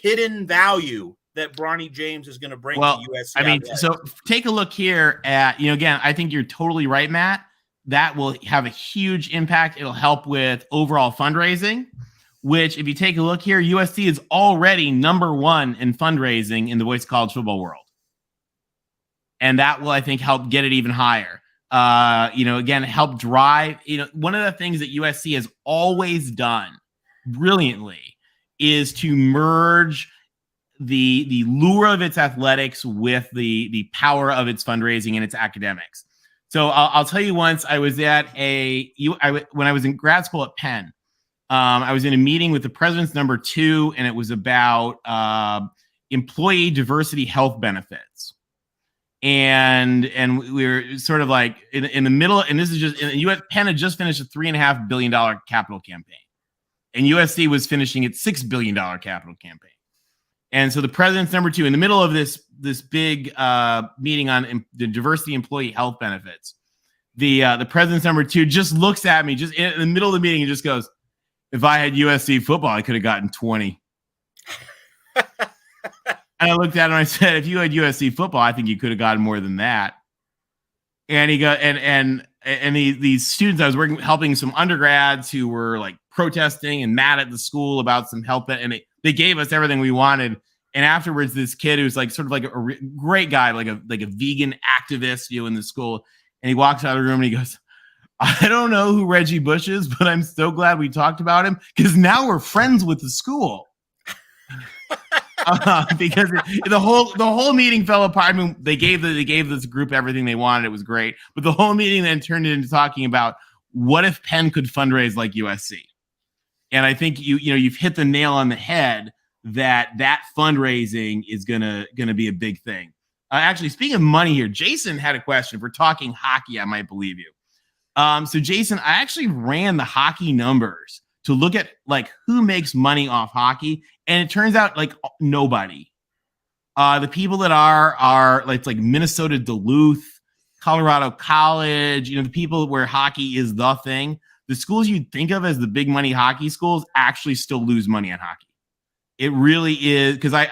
hidden value that Bronny James is going to bring to USC? I mean, so take a look here at, again, I think you're totally right, Matt. That will have a huge impact. It'll help with overall fundraising, which if you take a look here, USC is already #1 in fundraising in the Voice of College Football world. And that will, I think, help get it even higher. Again, help drive, one of the things that USC has always done brilliantly is to merge the lure of its athletics with the power of its fundraising and its academics. So I'll tell you, once I was at when I was in grad school at Penn, I was in a meeting with the president's #2, and it was about employee diversity health benefits. And we were sort of like in the middle, and this is just Penn had just finished a $3.5 billion capital campaign, and USC was finishing its $6 billion capital campaign. And so the president's #2 in the middle of this big meeting on the diversity employee health benefits, the president's #2 just looks at me just in the middle of the meeting and just goes, "If I had USC football, I could have gotten 20." And I looked at him and I said, "If you had USC football, I think you could have gotten more than that." And he got and these students I was helping some undergrads who were like protesting and mad at the school about some help, and they gave us everything we wanted. And afterwards, this kid who's like sort of like a great guy, like a vegan activist, in the school, and he walks out of the room and he goes, "I don't know who Reggie Bush is, but I'm so glad we talked about him because now we're friends with the school." Because the whole meeting fell apart. I mean, they gave this group everything they wanted. It was great, but the whole meeting then turned into talking about what if Penn could fundraise like USC. And I think you've hit the nail on the head that fundraising is gonna be a big thing. Actually, speaking of money here, Jason had a question. If we're talking hockey, I might believe you. So Jason, I actually ran the hockey numbers to look at like who makes money off hockey, and it turns out like nobody. The people that are like Minnesota Duluth, Colorado College, the people where hockey is the thing. The schools you'd think of as the big money hockey schools actually still lose money on hockey. It really is, because I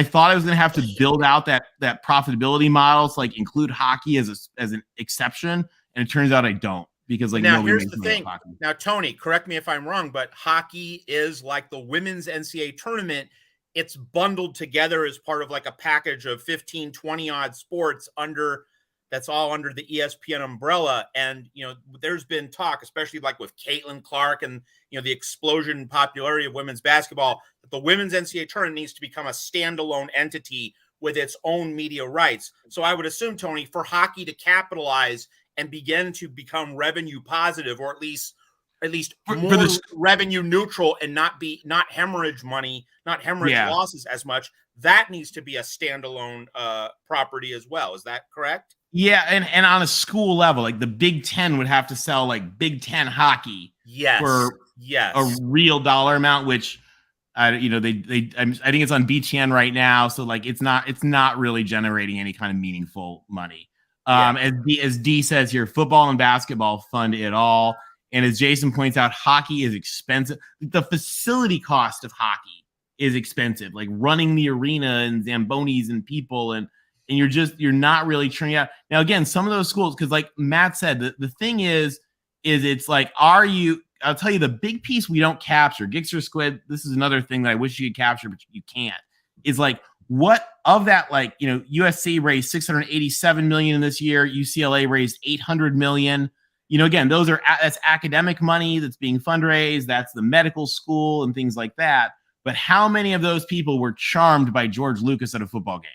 thought I was going to have to build out that profitability model to like include hockey as an exception, and it turns out I don't, because like now nobody here's makes the money thing. off hockey. Now, Tony, correct me if I'm wrong, but hockey is like the women's NCAA tournament. It's bundled together as part of like a package of 15, 20 odd sports that's all under the ESPN umbrella. And, there's been talk, especially like with Caitlin Clark and, the explosion in popularity of women's basketball, that the women's NCAA tournament needs to become a standalone entity with its own media rights. So I would assume, Tony, for hockey to capitalize and begin to become revenue positive, or at least more revenue neutral, and not hemorrhage money, not hemorrhage losses as much, that needs to be a standalone property as well. Is that correct? Yeah, and on a school level, like the Big Ten would have to sell like Big Ten hockey for a real dollar amount, which I think it's on BTN right now, so like it's not really generating any kind of meaningful money. As D says here, football and basketball fund it all, and as Jason points out, hockey is expensive. The facility cost of hockey is expensive, like running the arena and Zambonis and people and you're not really churning out. Now, again, some of those schools, because like Matt said, the thing is it's like, I'll tell you the big piece we don't capture, Gixxer Squid, this is another thing that I wish you could capture, but you can't, is like what of that, like, USC raised $687 million in this year, UCLA raised $800 million. Again, that's academic money that's being fundraised, that's the medical school and things like that. But how many of those people were charmed by George Lucas at a football game?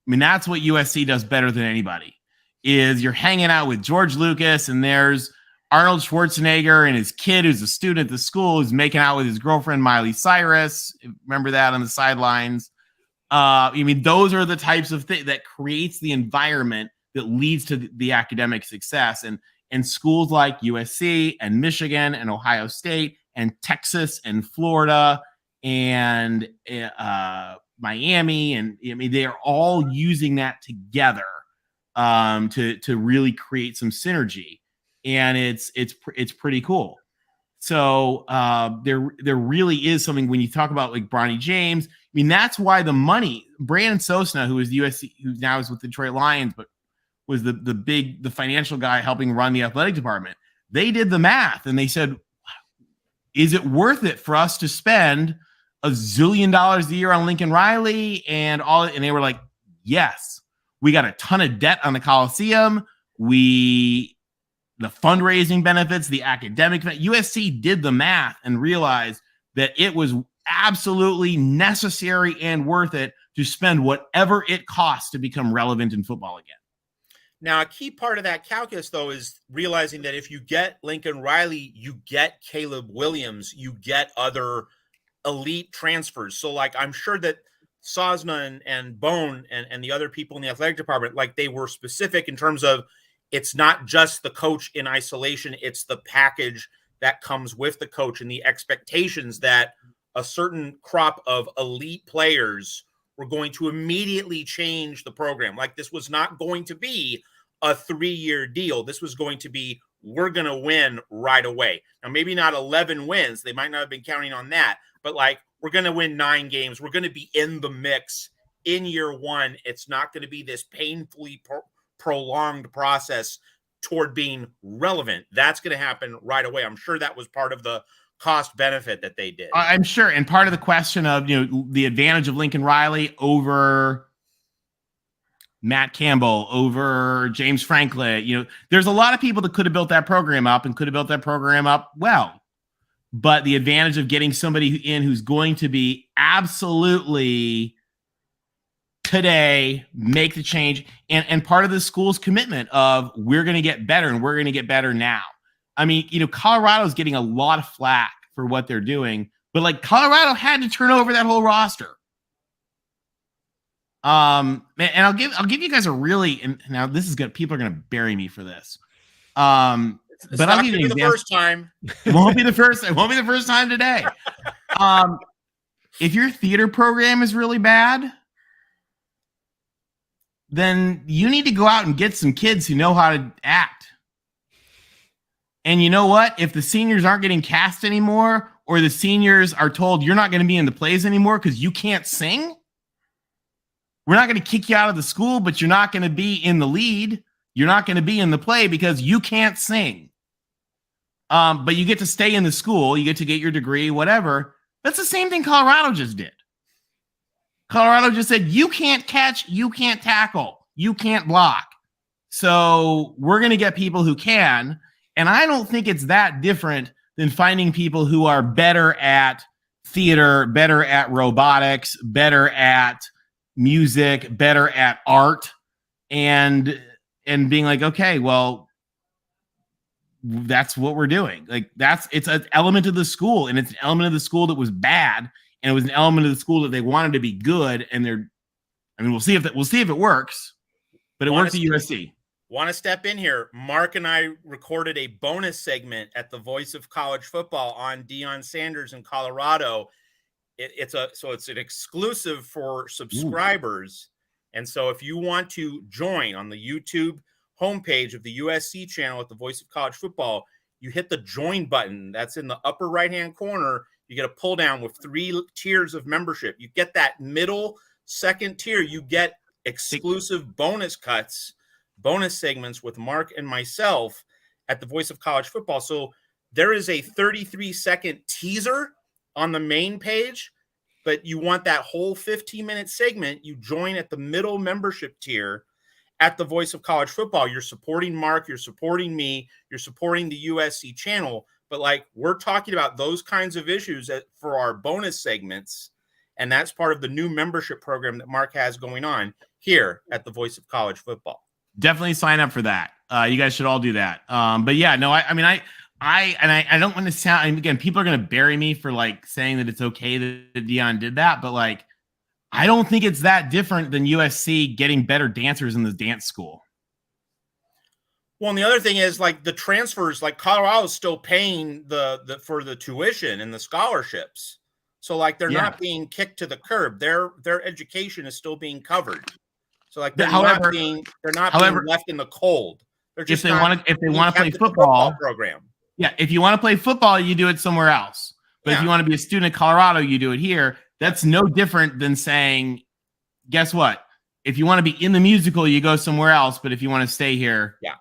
I mean, that's what USC does better than anybody, is you're hanging out with George Lucas and there's Arnold Schwarzenegger and his kid who's a student at the school who's making out with his girlfriend, Miley Cyrus. Remember that on the sidelines? Those are the types of things that creates the environment that leads to the academic success. And schools like USC and Michigan and Ohio State and Texas and Florida and Miami, and they are all using that together to really create some synergy, and it's pretty cool. So there really is something when you talk about like Bronny James. I mean, that's why the money. Brandon Sosna, who is the USC, who now is with the Detroit Lions, but was the financial guy helping run the athletic department. They did the math and they said, is it worth it for us to spend $1 zillion a year on Lincoln Riley and all? And they were like, yes. We got a ton of debt on the Coliseum. The fundraising benefits, the academic, USC did the math and realized that it was absolutely necessary and worth it to spend whatever it costs to become relevant in football again. Now, a key part of that calculus, though, is realizing that if you get Lincoln Riley, you get Caleb Williams, you get other elite transfers. So, like, I'm sure that Sosna and Bone and the other people in the athletic department, like, they were specific in terms of it's not just the coach in isolation, it's the package that comes with the coach and the expectations that a certain crop of elite players were going to immediately change the program. Like, this was not going to be a 3-year deal. This was going to be, we're going to win right away. Now, maybe not 11 wins. They might not have been counting on that, but like, we're going to win 9 games. We're going to be in the mix in year one. It's not going to be this painfully prolonged process toward being relevant. That's going to happen right away. I'm sure that was part of the cost benefit that they did. I'm sure. And part of the question of, the advantage of Lincoln Riley over Matt Campbell, over James Franklin, there's a lot of people that could have built that program up and could have built that program up well. But the advantage of getting somebody in who's going to be absolutely today, make the change, and part of the school's commitment of we're going to get better and we're going to get better now. I mean, Colorado's getting a lot of flack for what they're doing, but like Colorado had to turn over that whole roster. And I'll give you guys a really, and now this is good. People are going to bury me for this. But I'll give you the first time. It won't be the first. It won't be the first time today. If your theater program is really bad, then you need to go out and get some kids who know how to act. And you know what? If the seniors aren't getting cast anymore, or the seniors are told you're not going to be in the plays anymore because you can't sing, we're not going to kick you out of the school, but you're not going to be in the lead. You're not going to be in the play because you can't sing. But you get to stay in the school. You get to get your degree, whatever. That's the same thing Colorado just did. Colorado just said, you can't catch, you can't tackle, you can't block. So we're going to get people who can. And I don't think it's that different than finding people who are better at theater, better at robotics, better at music, better at art, and being like, okay, well, that's what we're doing. Like, it's an element of the school, and it's an element of the school that was bad, and it was an element of the school that they wanted to be good. And we'll see if it works, but it works at USC. Want to step in here? Mark and I recorded a bonus segment at the Voice of College Football on Deion Sanders in Colorado. It's an exclusive for subscribers. Ooh. And so if you want to join on the YouTube homepage of the USC channel at the Voice of College Football, you hit the join button. That's in the upper right-hand corner. You get a pull down with 3 tiers of membership. You get that middle second tier. You get exclusive bonus cuts, bonus segments with Mark and myself at the Voice of College Football. So there is a 33-second teaser on the main page, but you want that whole 15-minute segment, you join at the middle membership tier at the Voice of College Football. You're supporting Mark, you're supporting me, you're supporting the USC channel, but like we're talking about those kinds of issues for our bonus segments, and that's part of the new membership program that Mark has going on here at the Voice of College Football. Definitely sign up for that. You guys should all do that. But yeah, no, I don't want to sound, and again, people are going to bury me for like saying that it's okay that Deion did that, but like, I don't think it's that different than USC getting better dancers in the dance school. Well, and the other thing is like the transfers, like Colorado's still paying for the tuition and the scholarships. So like they're not being kicked to the curb. Their education is still being covered. So like they're not being left in the cold. They're just if they want to play football program. Yeah, if you want to play football, you do it somewhere else. But if you want to be a student at Colorado, you do it here. That's no different than saying, guess what? If you want to be in the musical, you go somewhere else. But if you want to stay here. Yeah.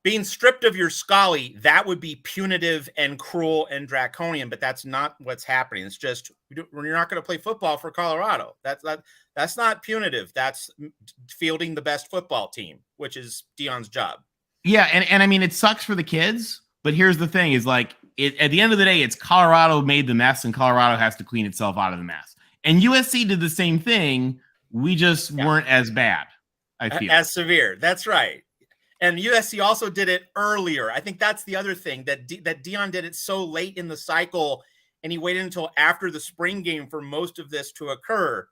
Being stripped of your Scully, that would be punitive and cruel and draconian, but that's not what's happening. It's just you're not going to play football for Colorado. That's not punitive. That's fielding the best football team, which is Deion's job. Yeah, and I mean, it sucks for the kids. But here's the thing is like at the end of the day, it's Colorado made the mess and Colorado has to clean itself out of the mess. And USC did the same thing. We just weren't as bad, I feel. As severe. That's right. And USC also did it earlier. I think that's the other thing, that Deion did it so late in the cycle and he waited until after the spring game for most of this to occur.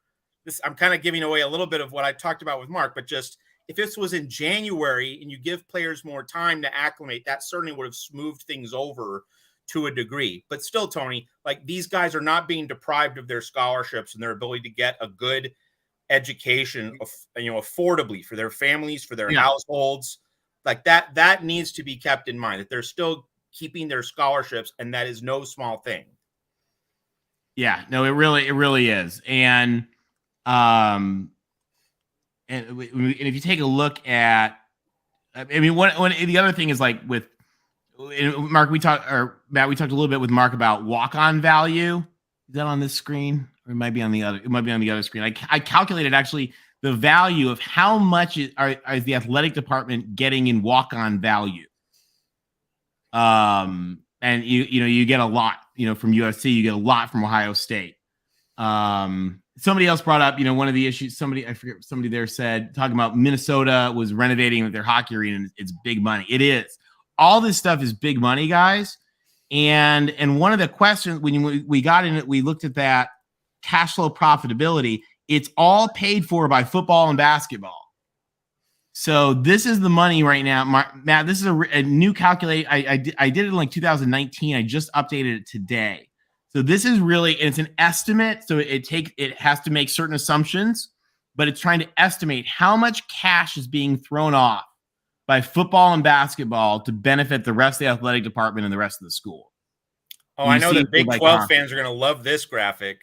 I'm kind of giving away a little bit of what I talked about with Mark, but just if this was in January and you give players more time to acclimate, that certainly would have smoothed things over to a degree. But still, Tony, like these guys are not being deprived of their scholarships and their ability to get a good education, affordably for their families, for their households. Like that needs to be kept in mind, that they're still keeping their scholarships, and that is no small thing. Yeah, no, it really is. And if you take a look at, I mean, the other thing is like with Mark, Matt, we talked a little bit with Mark about walk-on value. Is that on this screen, or it might be on the other? It might be on the other screen. I calculated actually the value of how much is the athletic department getting in walk-on value. And you get a lot, from USC, you get a lot from Ohio State. Somebody else brought up, one of the issues, somebody there said, talking about Minnesota was renovating their hockey arena, and it's big money. It is. All this stuff is big money, guys. And one of the questions when we got in it, we looked at that cash flow profitability. It's all paid for by football and basketball. So this is the money right now, Matt. This is a new calculate. I did it in like 2019. I just updated it today. So this is really, it's an estimate. So it has to make certain assumptions, but it's trying to estimate how much cash is being thrown off by football and basketball to benefit the rest of the athletic department and the rest of the school. Oh, I know the Big 12 fans are going to love this graphic.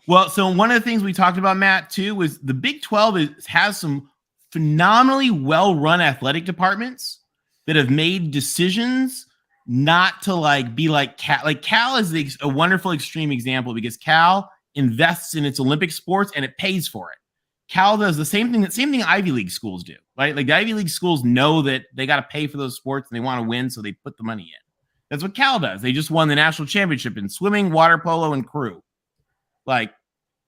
Well, so one of the things we talked about, Matt, too, was the Big 12 has some phenomenally well-run athletic departments that have made decisions not to be like Cal. Like Cal is a wonderful extreme example because Cal invests in its Olympic sports and it pays for it. Cal does the same thing Ivy League schools do, right? Like the Ivy League schools know that they got to pay for those sports and they want to win, so they put the money in. That's what Cal does. They just won the national championship in swimming, water polo, and crew. Like,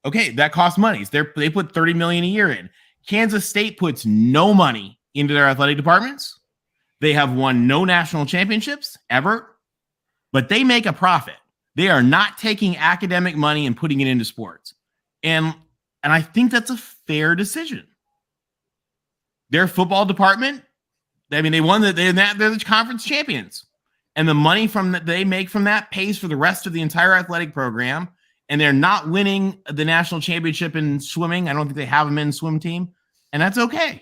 okay, that costs money. They put $30 million a year in. Kansas State puts no money into their athletic departments. They have won no national championships ever, but they make a profit. They are not taking academic money and putting it into sports. And I think that's a fair decision. Their football department, I mean, they won they're the conference champions. And the money from that they make from that pays for the rest of the entire athletic program. And they're not winning the national championship in swimming. I don't think they have a men's swim team. And that's okay.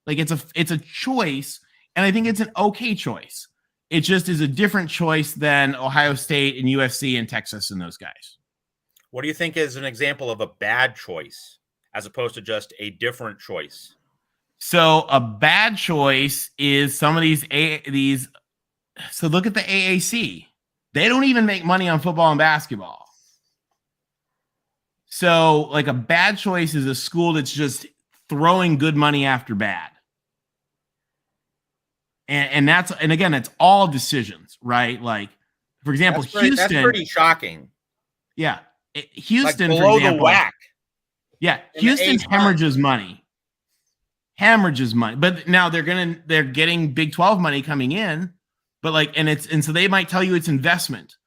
Like it's a choice. And I think it's an okay choice. It just is a different choice than Ohio State and USC and Texas and those guys. What do you think is an example of a bad choice as opposed to just a different choice? So a bad choice is some of these. So look at the AAC. They don't even make money on football and basketball. So like a bad choice is a school that's just throwing good money after bad. And again, it's all decisions, right? Like, for example, Houston. That's pretty shocking. Yeah. Houston, like below for example. The whack. Yeah. Houston hemorrhages money. But now they're getting Big 12 money coming in. But so they might tell you it's investment.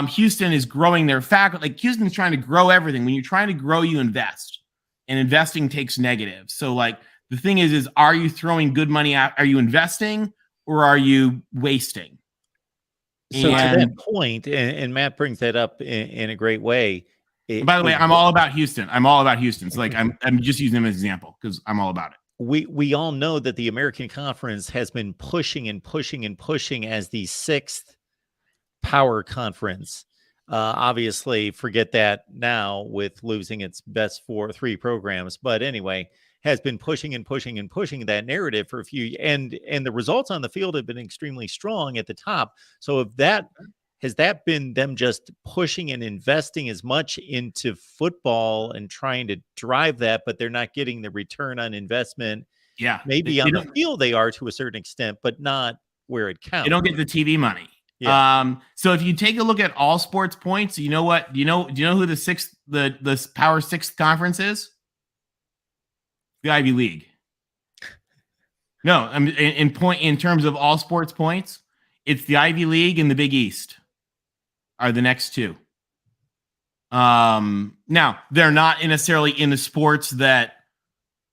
Houston is growing their faculty. Like Houston's trying to grow everything. When you're trying to grow, you invest. And investing takes negative. So like the thing is are you throwing good money out? Are you investing or are you wasting? So to that point, and Matt brings that up in a great way. By the way, I'm all about Houston. So like I'm just using them as an example because I'm all about it. We all know that the American Conference has been pushing and pushing and pushing as the 6th power conference. Obviously, forget that now with losing its best 3 programs. But anyway, has been pushing and pushing and pushing that narrative for a few, and the results on the field have been extremely strong at the top. So has that been them just pushing and investing as much into football and trying to drive that, but they're not getting the return on investment? Yeah. Maybe on the field they are to a certain extent, but not where it counts. They don't get the TV money. Yeah. So if you take a look at all sports points, you know what? Do you know who the Power 6 conference is? The Ivy League. No, in terms of all sports points, it's the Ivy League and the Big East are the next 2. Now they're not necessarily in the sports that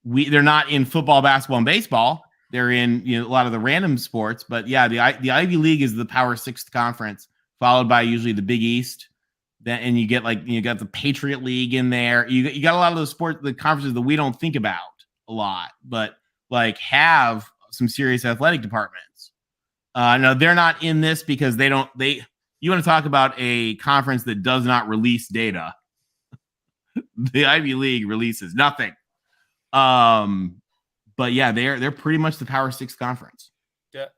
they're not in football, basketball, and baseball. They're in a lot of the random sports, but yeah, the Ivy League is the Power 6th conference, followed by usually the Big East. And you get you got the Patriot League in there. You got a lot of those the conferences that we don't think about a lot, but like have some serious athletic departments. No, they're not in this because you want to talk about a conference that does not release data. The Ivy League releases nothing. But yeah, they're pretty much the Power 6 conference.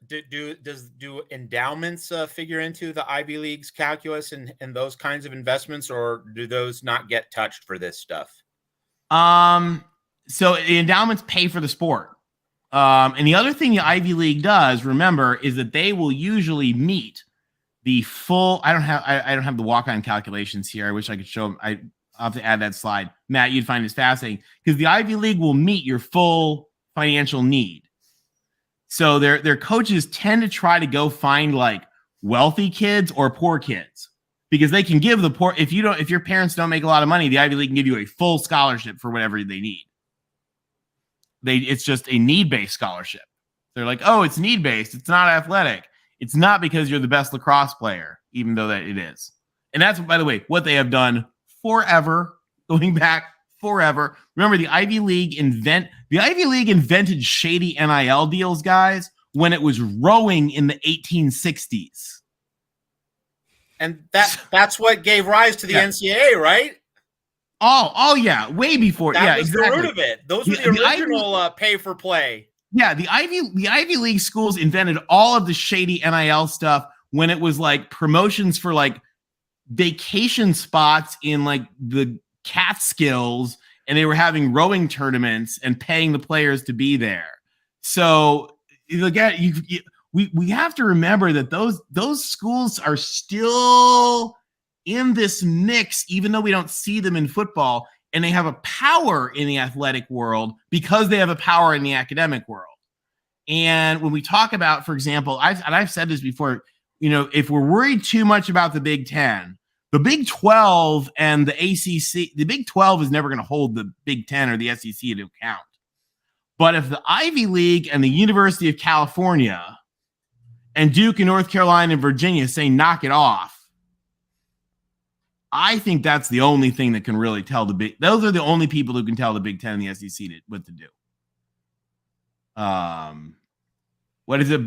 Do endowments figure into the Ivy League's calculus and those kinds of investments, or do those not get touched for this stuff? So the endowments pay for the sport. And the other thing the Ivy League does, remember, is that they will usually meet the full. I don't have the walk-on calculations here. I wish I could show them. I'll have to add that slide. Matt, you'd find this fascinating because the Ivy League will meet your full financial need. So their coaches tend to try to go find like wealthy kids or poor kids because they can give the poor. If your parents don't make a lot of money, the Ivy League can give you a full scholarship for whatever they need. It's just a need-based scholarship. They're like, oh, it's need-based. It's not athletic. It's not because you're the best lacrosse player, even though that it is. And that's, by the way, what they have done forever, going back forever. Remember, the Ivy League invented shady NIL deals, guys, when it was rowing in the 1860s. And that's what gave rise to the NCAA, right? Oh yeah, way before. That was exactly. The root of it. Those were the original pay for play. Yeah, the Ivy League schools invented all of the shady NIL stuff when it was like promotions for like vacation spots in like the Catskills, and they were having rowing tournaments and paying the players to be there. So again, we have to remember that those schools are still in this mix, even though we don't see them in football, and they have a power in the athletic world because they have a power in the academic world. And when we talk about, for example, I've said this before, if we're worried too much about the Big Ten, The Big 12 and the ACC, the Big 12 is never going to hold the Big 10 or the SEC to account. But if the Ivy League and the University of California and Duke and North Carolina and Virginia say knock it off, I think that's the only thing that can really tell those are the only people who can tell the Big 10 and the SEC what to do. What is it?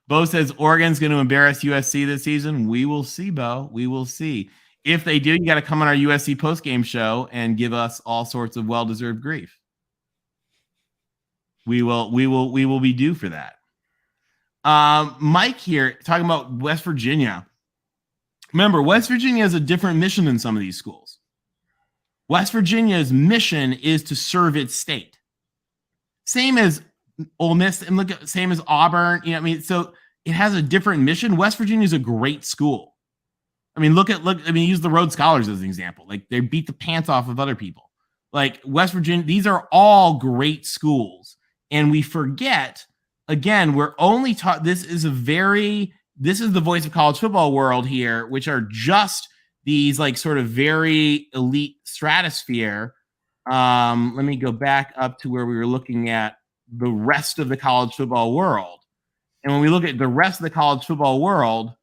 Bo says Oregon's going to embarrass USC this season. We will see, Bo. We will see. If they do, you got to come on our USC postgame show and give us all sorts of well-deserved grief. We will be due for that. Mike here talking about West Virginia. Remember, West Virginia has a different mission than some of these schools. West Virginia's mission is to serve its state. Same as Ole Miss, and same as Auburn. So it has a different mission. West Virginia is a great school. Use the Rhodes Scholars as an example. Like, they beat the pants off of other people. Like, West Virginia, these are all great schools. And we forget, again, we're only taught, this is the voice of college football world here, which are just these like sort of very elite stratosphere. Let me go back up to where we were looking at the rest of the college football world. And when we look at the rest of the college football world,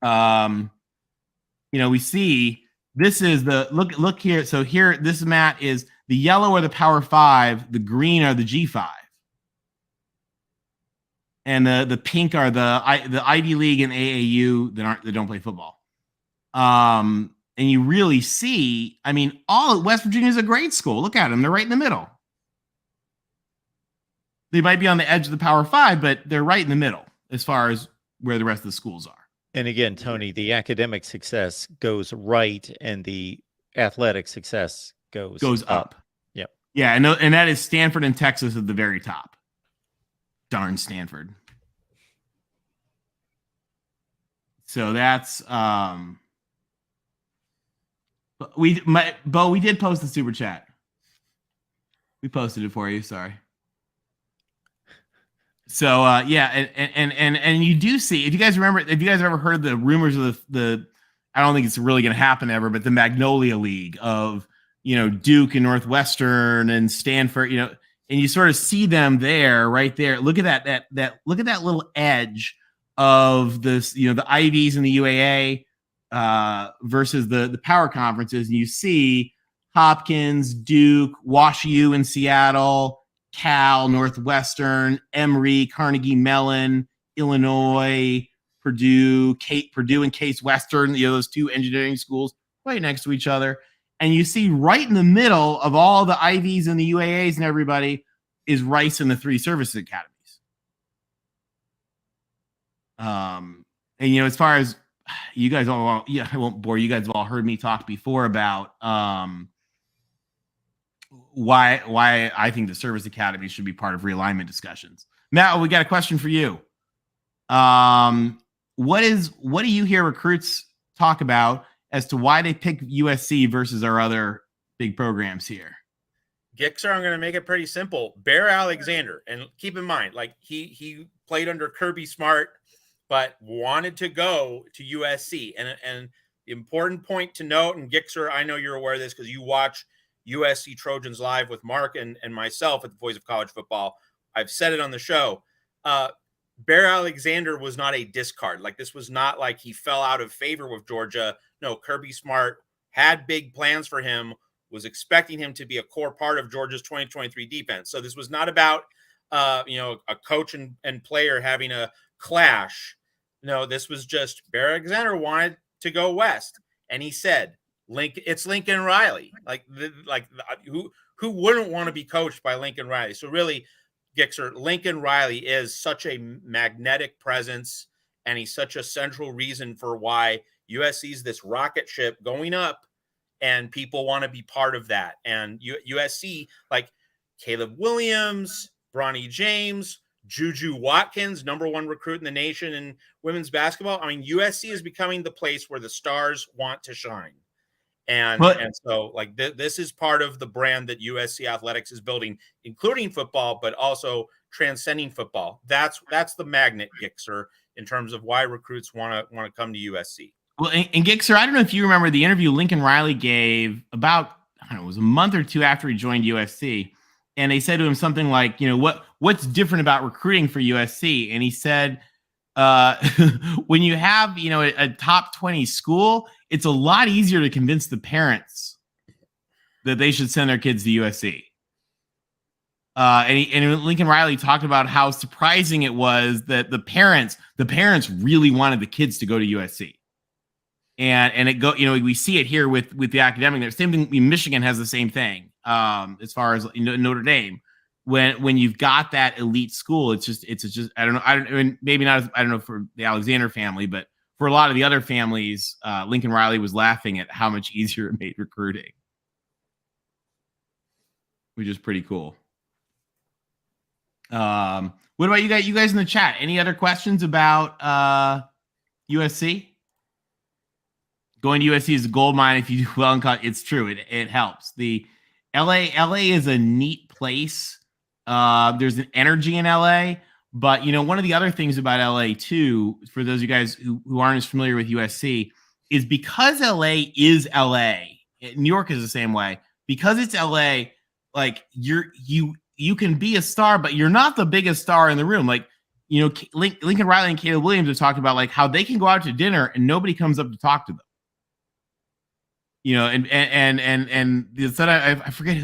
we see this is the look here. So here, this map is the yellow are the Power 5, the green are the G5. And the pink are the Ivy League and AAU that don't play football. And you really see, all West Virginia is a great school. Look at them; they're right in the middle. They might be on the edge of the Power 5, but they're right in the middle as far as where the rest of the schools are. And again, Tony, the academic success goes right, and the athletic success goes up. Yep. Yeah, and that is Stanford and Texas at the very top. Darn Stanford. So that's we did post the super chat. We posted it for you. Sorry. So and you do see, if you guys ever heard the rumors of the I don't think it's really going to happen ever, but the Magnolia League of Duke and Northwestern and Stanford, and you sort of see them there, right there. Look at that look at that little edge of this, the Ivies and the UAA versus the power conferences, and you see Hopkins, Duke, WashU in Seattle, Cal, Northwestern, Emory, Carnegie Mellon, Illinois, Purdue and Case Western, those two engineering schools right next to each other. And you see right in the middle of all the Ivies and the UAAs and everybody is Rice and the 3 services academies. And as far as you guys all, I won't bore you guys. Have all heard me talk before about why I think the service academy should be part of realignment discussions. Matt, we got a question for you. What do you hear recruits talk about as to why they pick USC versus our other big programs here? Gixer, I'm going to make it pretty simple. Bear Alexander, and keep in mind, like he played under Kirby Smart, but wanted to go to USC. And the important point to note, and Gixer, I know you're aware of this because you watch USC Trojans live with Mark and myself at the Voice of College Football. I've said it on the show. Bear Alexander was not a discard. Like, this was not like he fell out of favor with Georgia. No, Kirby Smart had big plans for him, was expecting him to be a core part of Georgia's 2023 defense. So this was not about, a coach and player having a clash. No, this was just Bear Alexander wanted to go west. And he said, it's Lincoln Riley. Who wouldn't want to be coached by Lincoln Riley? So really, Gixer, Lincoln Riley is such a magnetic presence, and he's such a central reason for why USC is this rocket ship going up, and people want to be part of that. And USC, like Caleb Williams, Bronny James, Juju Watkins, #1 recruit in the nation in women's basketball. I mean, USC is becoming the place where the stars want to shine. And so like this is part of the brand that USC athletics is building, including football, but also transcending football. That's the magnet, Gixer, in terms of why recruits want to come to USC. Well, and Gixer, I don't know if you remember the interview Lincoln Riley gave about, I don't know, it was a month or two after he joined USC. And they said to him something like, what's different about recruiting for USC? And he said, when you have, a top 20 school, it's a lot easier to convince the parents that they should send their kids to USC. And Lincoln Riley talked about how surprising it was that the parents really wanted the kids to go to USC. And it we see it here with the academic. The same thing. Michigan has the same thing. As far as Notre Dame, when you've got that elite school, it's just I don't know. Maybe not. I don't know for the Alexander family, but for a lot of the other families, Lincoln Riley was laughing at how much easier it made recruiting, which is pretty cool. What about you guys? You guys in the chat? Any other questions about USC? Going to USC is a gold mine if you do well in college. It's true. It helps. The LA is a neat place. There's an energy in LA, but one of the other things about LA too, for those of you guys who aren't as familiar with USC, is because LA is LA. New York is the same way. Because it's LA, like you can be a star, but you're not the biggest star in the room. Like, Lincoln Riley and Caleb Williams have talked about like how they can go out to dinner and nobody comes up to talk to them. And said I forget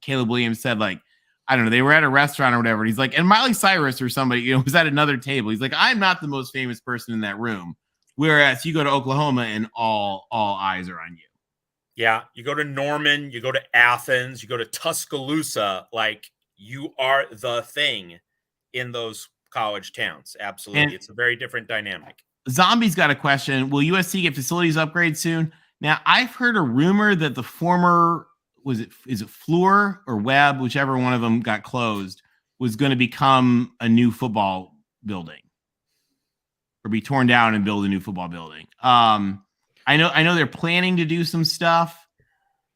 Caleb Williams said, like, I don't know, they were at a restaurant or whatever. And he's like, and Miley Cyrus or somebody, was at another table. He's like, I'm not the most famous person in that room. Whereas you go to Oklahoma and all eyes are on you. Yeah, you go to Norman, you go to Athens, you go to Tuscaloosa, like you are the thing in those college towns. Absolutely. And it's a very different dynamic. Zombie's got a question. Will USC get facilities upgrades soon? Now, I've heard a rumor that the former, is it Fleur or Webb, whichever one of them got closed, was going to become a new football building or be torn down and build a new football building. I know they're planning to do some stuff,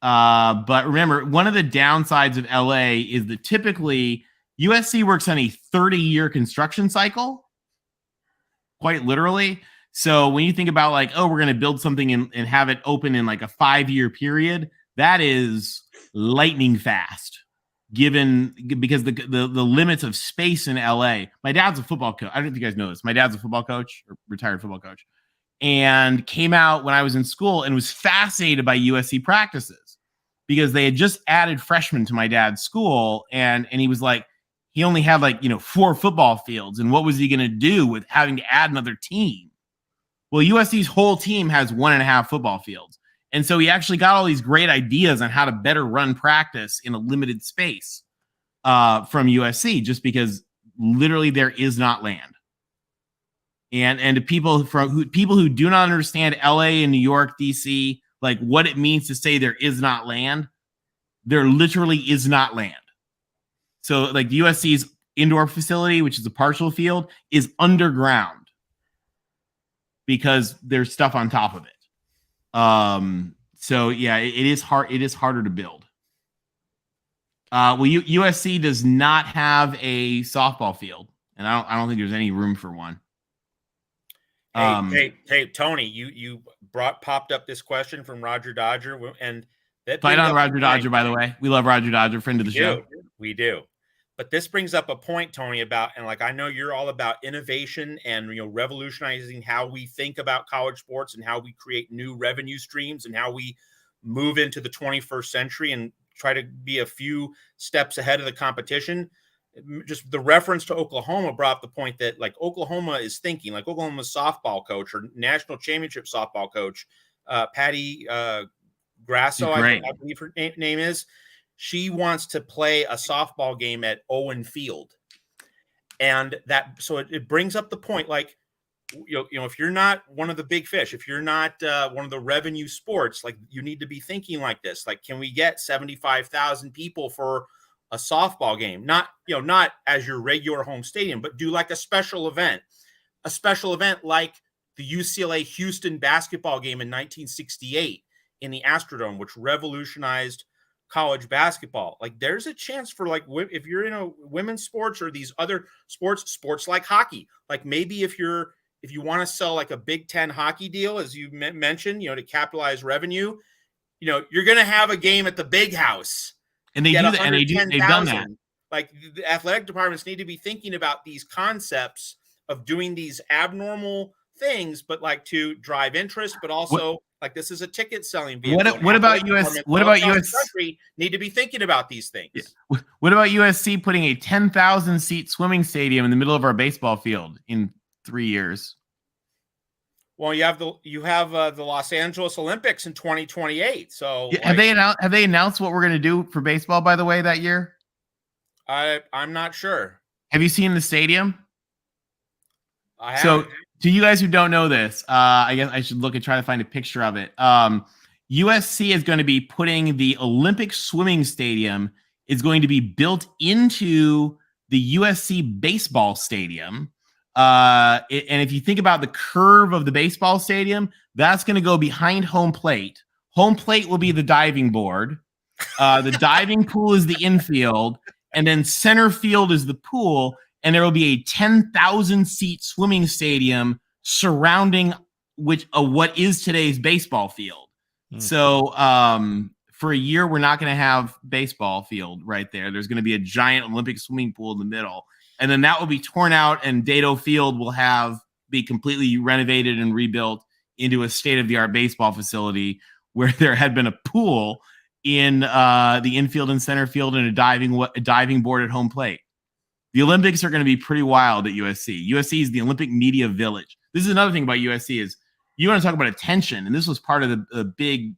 but remember, one of the downsides of LA is that typically USC works on a 30-year construction cycle, quite literally. So when you think about like, oh, we're going to build something and have it open in like a 5-year period, that is lightning fast, because the limits of space in LA. My dad's a football coach. I don't know if you guys know this. My dad's a football coach, or retired football coach, and came out when I was in school and was fascinated by USC practices because they had just added freshmen to my dad's school. And he was like, he only had 4 football fields. And what was he going to do with having to add another team? Well, USC's whole team has 1.5 football fields. And so he actually got all these great ideas on how to better run practice in a limited space from USC, just because literally there is not land. And to people who do not understand LA and New York, DC, like what it means to say there is not land, there literally is not land. So like the USC's indoor facility, which is a partial field, is underground because there's stuff on top of it. So yeah, it is hard. It is harder to build. USC does not have a softball field, and I don't think there's any room for one. Hey, Tony, you popped up this question from Roger Dodger, and that fight on Roger Dodger, by the way. We love Roger Dodger, friend of the show. We do. But this brings up a point, Tony, about, and like I know you're all about innovation and revolutionizing how we think about college sports and how we create new revenue streams and how we move into the 21st century and try to be a few steps ahead of the competition. Just the reference to Oklahoma brought up the point that like Oklahoma is thinking, like Oklahoma's softball coach or national championship softball coach, Patty Grasso, I believe her name is. She wants to play a softball game at Owen Field. And that, so it brings up the point, like, if you're not one of the big fish, if you're not one of the revenue sports, like you need to be thinking like this, like, can we get 75,000 people for a softball game? Not as your regular home stadium, but do like a special event like the UCLA Houston basketball game in 1968 in the Astrodome, which revolutionized college basketball. Like there's a chance for like, if you're in a women's sports or these other sports like hockey, like maybe if you're if you want to sell like a Big Ten hockey deal, as you mentioned, to capitalize revenue, you're going to have a game at the Big House. And they do that, and they've done that. Like, the athletic departments need to be thinking about these concepts of doing these abnormal things, but like to drive interest, but also like this is a ticket selling vehicle. What about US? What about US? Need to be thinking about these things. Yeah. What about USC putting a 10,000 seat swimming stadium in the middle of our baseball field in 3 years? Well, you have the Los Angeles Olympics in 2028. So have they announced what we're going to do for baseball, by the way, that year? I'm not sure. Have you seen the stadium? I haven't. So, to you guys who don't know this, I guess I should look and try to find a picture of it. USC is going to be putting the Olympic swimming stadium is going to be built into the USC baseball stadium. And if you think about the curve of the baseball stadium, that's going to go behind home plate. Home plate will be the diving board. The diving pool is the infield. And then center field is the pool. And there will be a 10,000 seat swimming stadium surrounding what is today's baseball field. Mm-hmm. So for a year, we're not going to have baseball field right there. There's going to be a giant Olympic swimming pool in the middle. And then that will be torn out, and Dado Field will be completely renovated and rebuilt into a state-of-the-art baseball facility where there had been a pool in the infield and center field and a diving board at home plate. The Olympics are going to be pretty wild at USC. USC is the Olympic media village. This is another thing about USC is you want to talk about attention, and this was part of the big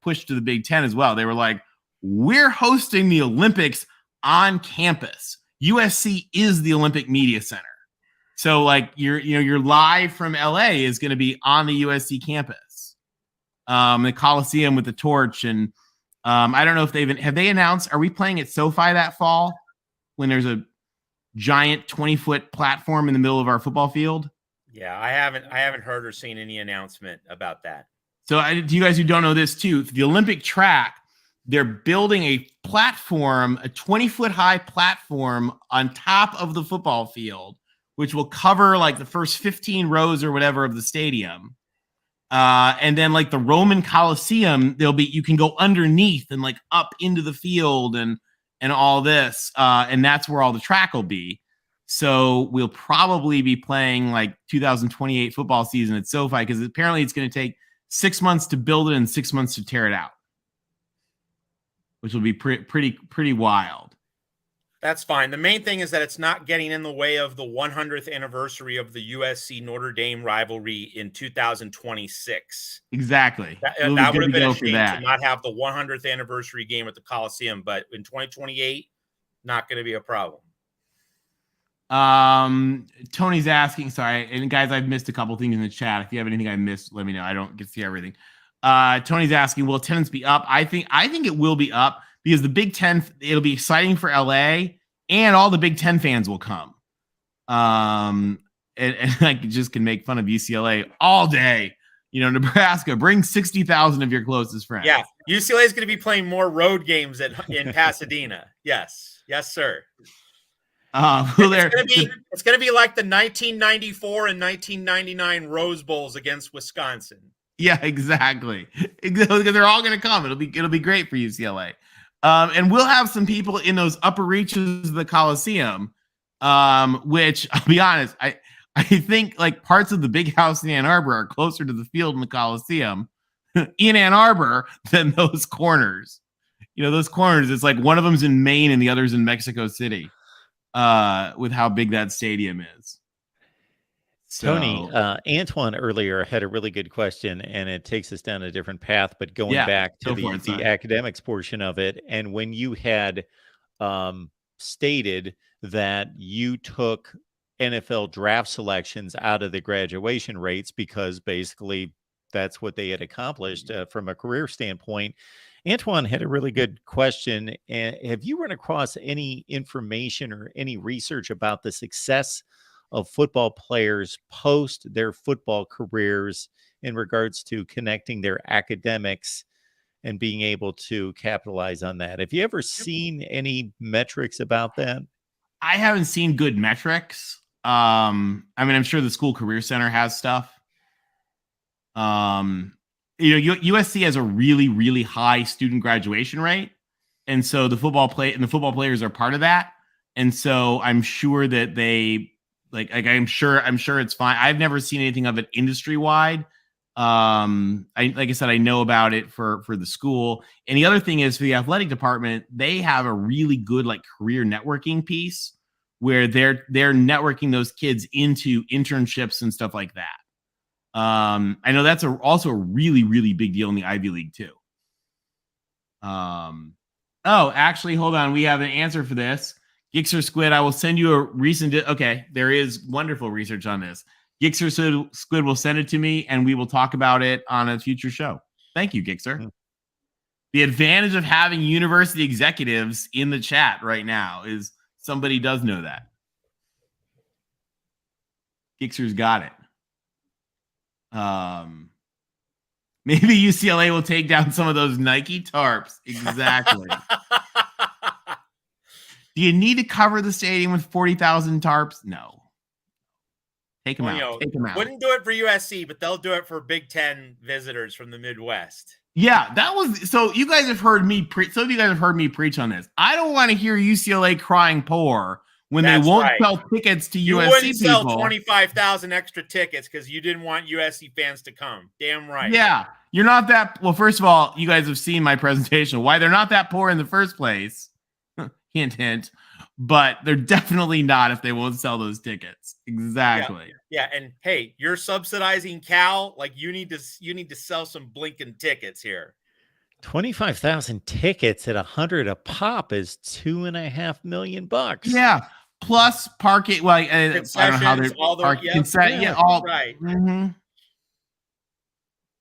push to the Big Ten as well. They were like, we're hosting the Olympics on campus. USC is the Olympic media center. So like your live from LA is going to be on the USC campus. The Coliseum with the torch. And I don't know if have they announced, are we playing at SoFi that fall when there's a giant 20-foot platform in the middle of our football field? Yeah, I haven't heard or seen any announcement about that. So to you guys who don't know this too, the Olympic track, they're building a platform, a 20-foot high platform on top of the football field, which will cover like the first 15 rows or whatever of the stadium. And then like the Roman Coliseum, you can go underneath and like up into the field and all this. And that's where all the track will be. So we'll probably be playing like 2028 football season at SoFi because apparently it's going to take 6 months to build it and 6 months to tear it out, which will be pretty wild. That's fine. The main thing is that it's not getting in the way of the 100th anniversary of the USC Notre Dame rivalry in 2026. Exactly. That would have been a shame to not have the 100th anniversary game at the Coliseum, but in 2028, not going to be a problem. Tony's asking, sorry, and guys, I've missed a couple things in the chat. If you have anything I missed, let me know. I don't get to see everything. Tony's asking, will attendance be up? I think it will be up because the Big Ten, it'll be exciting for LA and all the Big Ten fans will come. And I just can make fun of UCLA all day. Nebraska, bring 60,000 of your closest friends. Yeah. UCLA is going to be playing more road games in Pasadena. Yes. Yes, sir. It's going to be like the 1994 and 1999 Rose Bowls against Wisconsin. Yeah, exactly. Because they're all going to come. It'll be great for UCLA. And we'll have some people in those upper reaches of the Coliseum, which I'll be honest, I think like parts of the Big House in Ann Arbor are closer to the field in the Coliseum in Ann Arbor than those corners. Those corners, it's like one of them's in Maine and the other's in Mexico City. With how big that stadium is. Tony, Antoine earlier had a really good question, and it takes us down a different path, but going back to the academics portion of it, and when you had stated that you took NFL draft selections out of the graduation rates because basically that's what they had accomplished from a career standpoint, Antoine had a really good question. Have you run across any information or any research about the success of football players post their football careers in regards to connecting their academics and being able to capitalize on that? Have you ever seen any metrics about that? I haven't seen good metrics. I mean, I'm sure the School Career Center has stuff. USC has a really, really high student graduation rate. And so the football players are part of that. And so I'm sure that they I'm sure it's fine. I've never seen anything of it industry wide. Like I said, I know about it for the school. And the other thing is, for the athletic department, they have a really good like career networking piece where they're networking those kids into internships and stuff like that. I know that's also a really, really big deal in the Ivy League too. Oh, actually, hold on. We have an answer for this. Gixxer Squid, I will send you a recent. Okay, there is wonderful research on this. Gixxer Squid will send it to me, and we will talk about it on a future show. Thank you, Gixxer. Mm-hmm. The advantage of having university executives in the chat right now is somebody does know that. Gixxer's got it. Maybe UCLA will take down some of those Nike tarps. Exactly. Do you need to cover the stadium with 40,000 tarps? No. Take them out. Take them out. Wouldn't do it for USC, but they'll do it for Big Ten visitors from the Midwest. Yeah, that was so. You guys have heard me preach. Some of you guys have heard me preach on this. I don't want to hear UCLA crying poor when they won't sell tickets to you USC wouldn't people. Sell 25,000 extra tickets because you didn't want USC fans to come. Damn right. Yeah, you're not that. Well, first of all, you guys have seen my presentation. Why they're not that poor in the first place. Hint, hint. But they're definitely not if they won't sell those tickets. Exactly. Yeah, and hey, you're subsidizing Cal. Like you need to sell some blinking tickets here. 25,000 tickets at $100 a pop is $2.5 million. Yeah, plus parking. Well, I don't know how they're all all right. Mm-hmm.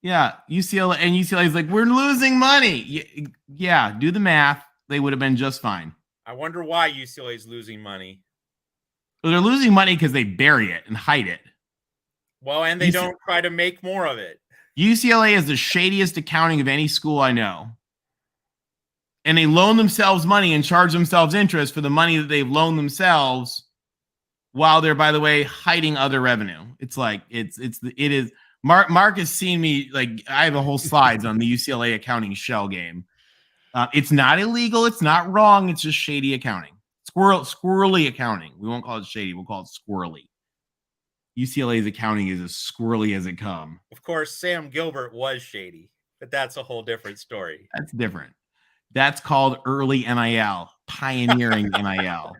Yeah, UCLA is like, we're losing money. Yeah, do the math. They would have been just fine. I wonder why UCLA is losing money. Well, they're losing money because they bury it and hide it. Well, and they don't try to make more of it. UCLA is the shadiest accounting of any school I know. And they loan themselves money and charge themselves interest for the money that they've loaned themselves while they're, by the way, hiding other revenue. It's like, it is. Mark has seen me, like, I have a whole slides on the UCLA accounting shell game. It's not illegal. It's not wrong. It's just shady accounting. Squirrely accounting. We won't call it shady. We'll call it squirrely. UCLA's accounting is as squirrely as it come. Of course, Sam Gilbert was shady, but that's a whole different story. That's different. That's called early NIL, pioneering NIL.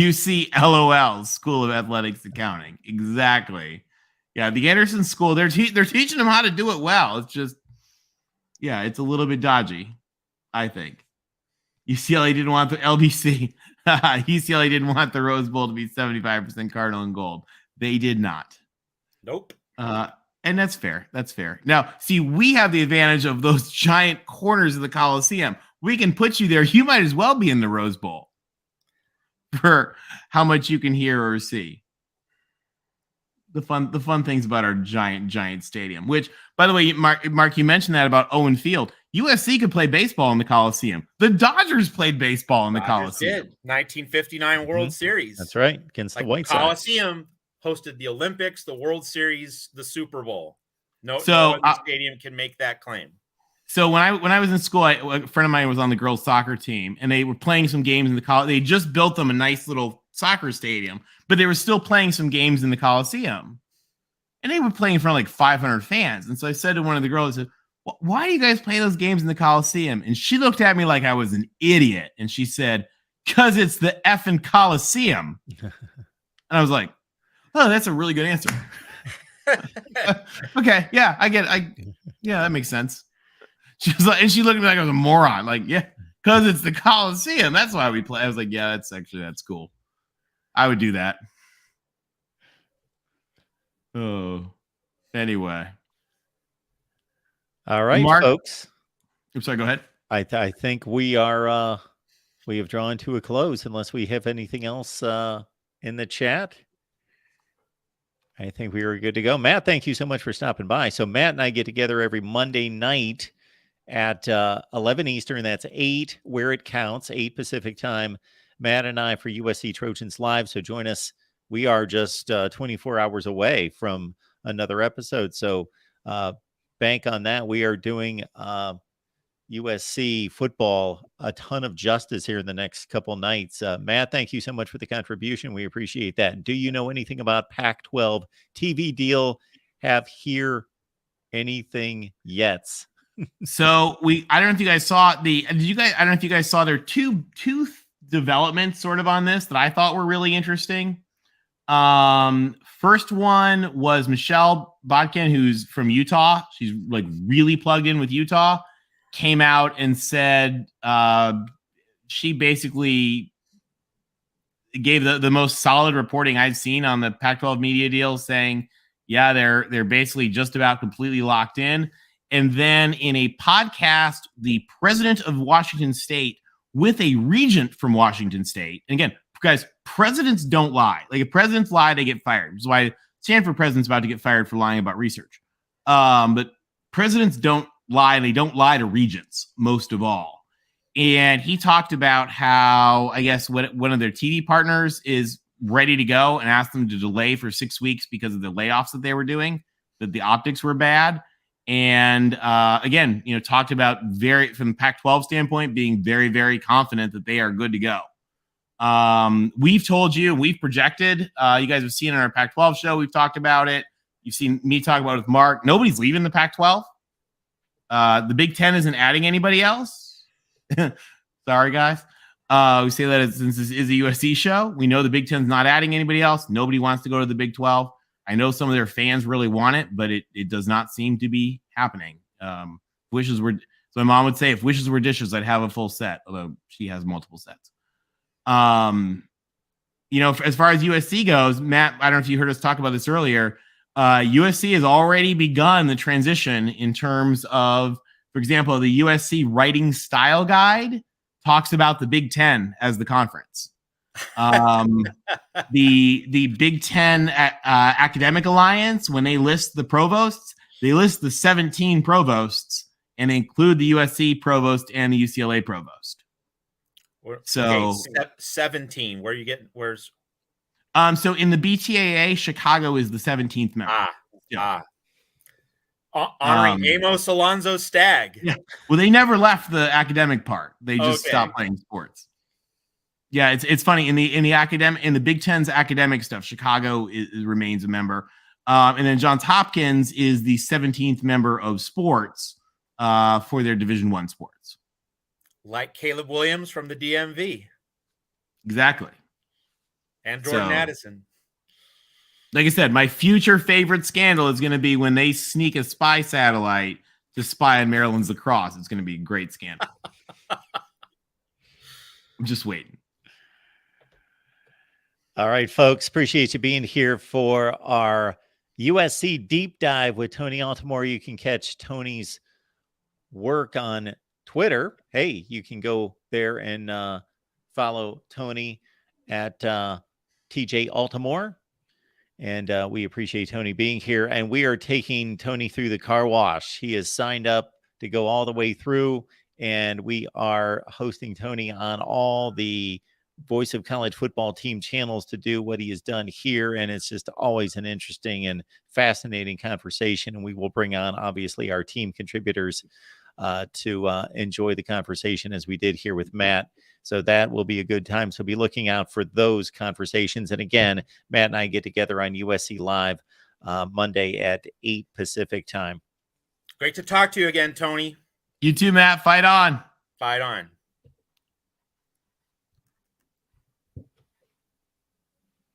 UCLOL, School of Athletics Accounting. Exactly. Yeah, the Anderson School, they're teaching them how to do it well. It's just, yeah, it's a little bit dodgy, I think. UCLA didn't want the LBC. UCLA didn't want the Rose Bowl to be 75% Cardinal and gold. They did not. Nope. And that's fair. That's fair. Now, see, we have the advantage of those giant corners of the Coliseum. We can put you there. You might as well be in the Rose Bowl for how much you can hear or see. The fun things about our giant stadium, which, by the way, Mark, you mentioned that about Owen Field. USC could play baseball in the Coliseum. The Dodgers played baseball in the Coliseum. Did. 1959 World Series. That's right. Against the White Sox. Coliseum hosted the Olympics, the World Series, the Super Bowl. No other stadium can make that claim. So when I was in school, a friend of mine was on the girls' soccer team, and they were playing some games in the Coliseum. They just built them a nice little soccer stadium, but they were still playing some games in the Coliseum. And they were playing in front of like 500 fans. And so I said to one of the girls, I said, why do you guys play those games in the Coliseum? And she looked at me like I was an idiot. And she said, because it's the effing Coliseum. And I was like, oh, that's a really good answer. Okay. Yeah, I get it. Yeah, that makes sense. She was like, and she looked at me like I was a moron. Like, yeah, because it's the Coliseum. That's why we play. I was like, yeah, that's cool. I would do that. Oh, anyway. All right, Mark, folks. I'm sorry, go ahead. I think we are we have drawn to a close unless we have anything else in the chat. I think we are good to go. Matt, thank you so much for stopping by. So Matt and I get together every Monday night at 11 Eastern. That's 8 where it counts, 8 Pacific time. Matt and I for USC Trojans Live. So join us. We are just 24 hours away from another episode. So bank on that. We are doing USC football a ton of justice here in the next couple nights. Matt, thank you so much for the contribution. We appreciate that. Do you know anything about Pac-12 TV deal? Have hear anything yet? So I don't know if you guys saw I don't know if you guys saw there two developments sort of on this that I thought were really interesting. First one was Michelle Bodkin, who's from Utah. She's like really plugged in with Utah, came out and said she basically gave the most solid reporting I've seen on the Pac-12 media deal, saying, yeah, they're basically just about completely locked in. And then in a podcast, the president of Washington State with a regent from Washington State, and again, guys, presidents don't lie. Like if presidents lie, they get fired. Which is why Stanford president's about to get fired for lying about research. But presidents don't lie. They don't lie to regents, most of all. And he talked about how, I guess, one of their TV partners is ready to go and asked them to delay for 6 weeks because of the layoffs that they were doing, that the optics were bad. And again, talked about from the Pac-12 standpoint, being very, very confident that they are good to go. We've told you, we've projected, you guys have seen in our Pac-12 show, we've talked about it. You've seen me talk about it with Mark. Nobody's leaving the Pac-12. The Big Ten isn't adding anybody else. Sorry, guys. We say that since this is a USC show. We know the Big Ten's not adding anybody else. Nobody wants to go to the Big 12. I know some of their fans really want it, but it does not seem to be happening. So my mom would say, if wishes were dishes, I'd have a full set, although she has multiple sets. As far as USC goes, Matt, I don't know if you heard us talk about this earlier. USC has already begun the transition in terms of, for example, the USC writing style guide talks about the Big Ten as the conference. The Big Ten Academic Alliance, when they list the provosts, they list the 17 provosts and include the USC provost and the UCLA provost. So 17. Where are you getting? Where's? So in the BTAA, Chicago is the 17th member. Honoring Amos Alonzo Stagg. Yeah. Well, they never left the academic part. They just stopped playing sports. Yeah, it's funny in the Big Ten's academic stuff, Chicago remains a member, and then Johns Hopkins is the 17th member of sports for their Division I sports. Like Caleb Williams from the DMV. Exactly. And Jordan Addison. Like I said, my future favorite scandal is going to be when they sneak a spy satellite to spy on Maryland's lacrosse. It's going to be a great scandal. I'm just waiting. All right, folks. Appreciate you being here for our USC deep dive with Tony Altimore. You can catch Tony's work on Twitter. Hey, you can go there and follow Tony at TJ Altimore. And we appreciate Tony being here. And we are taking Tony through the car wash. He has signed up to go all the way through. And we are hosting Tony on all the Voice of College Football team channels to do what he has done here. And it's just always an interesting and fascinating conversation. And we will bring on, obviously, our team contributors to enjoy the conversation as we did here with Matt. So that will be a good time. So be looking out for those conversations. And again, Matt and I get together on USC Live Monday at 8 Pacific time. Great to talk to you again, Tony. You too, Matt. Fight on. Fight on.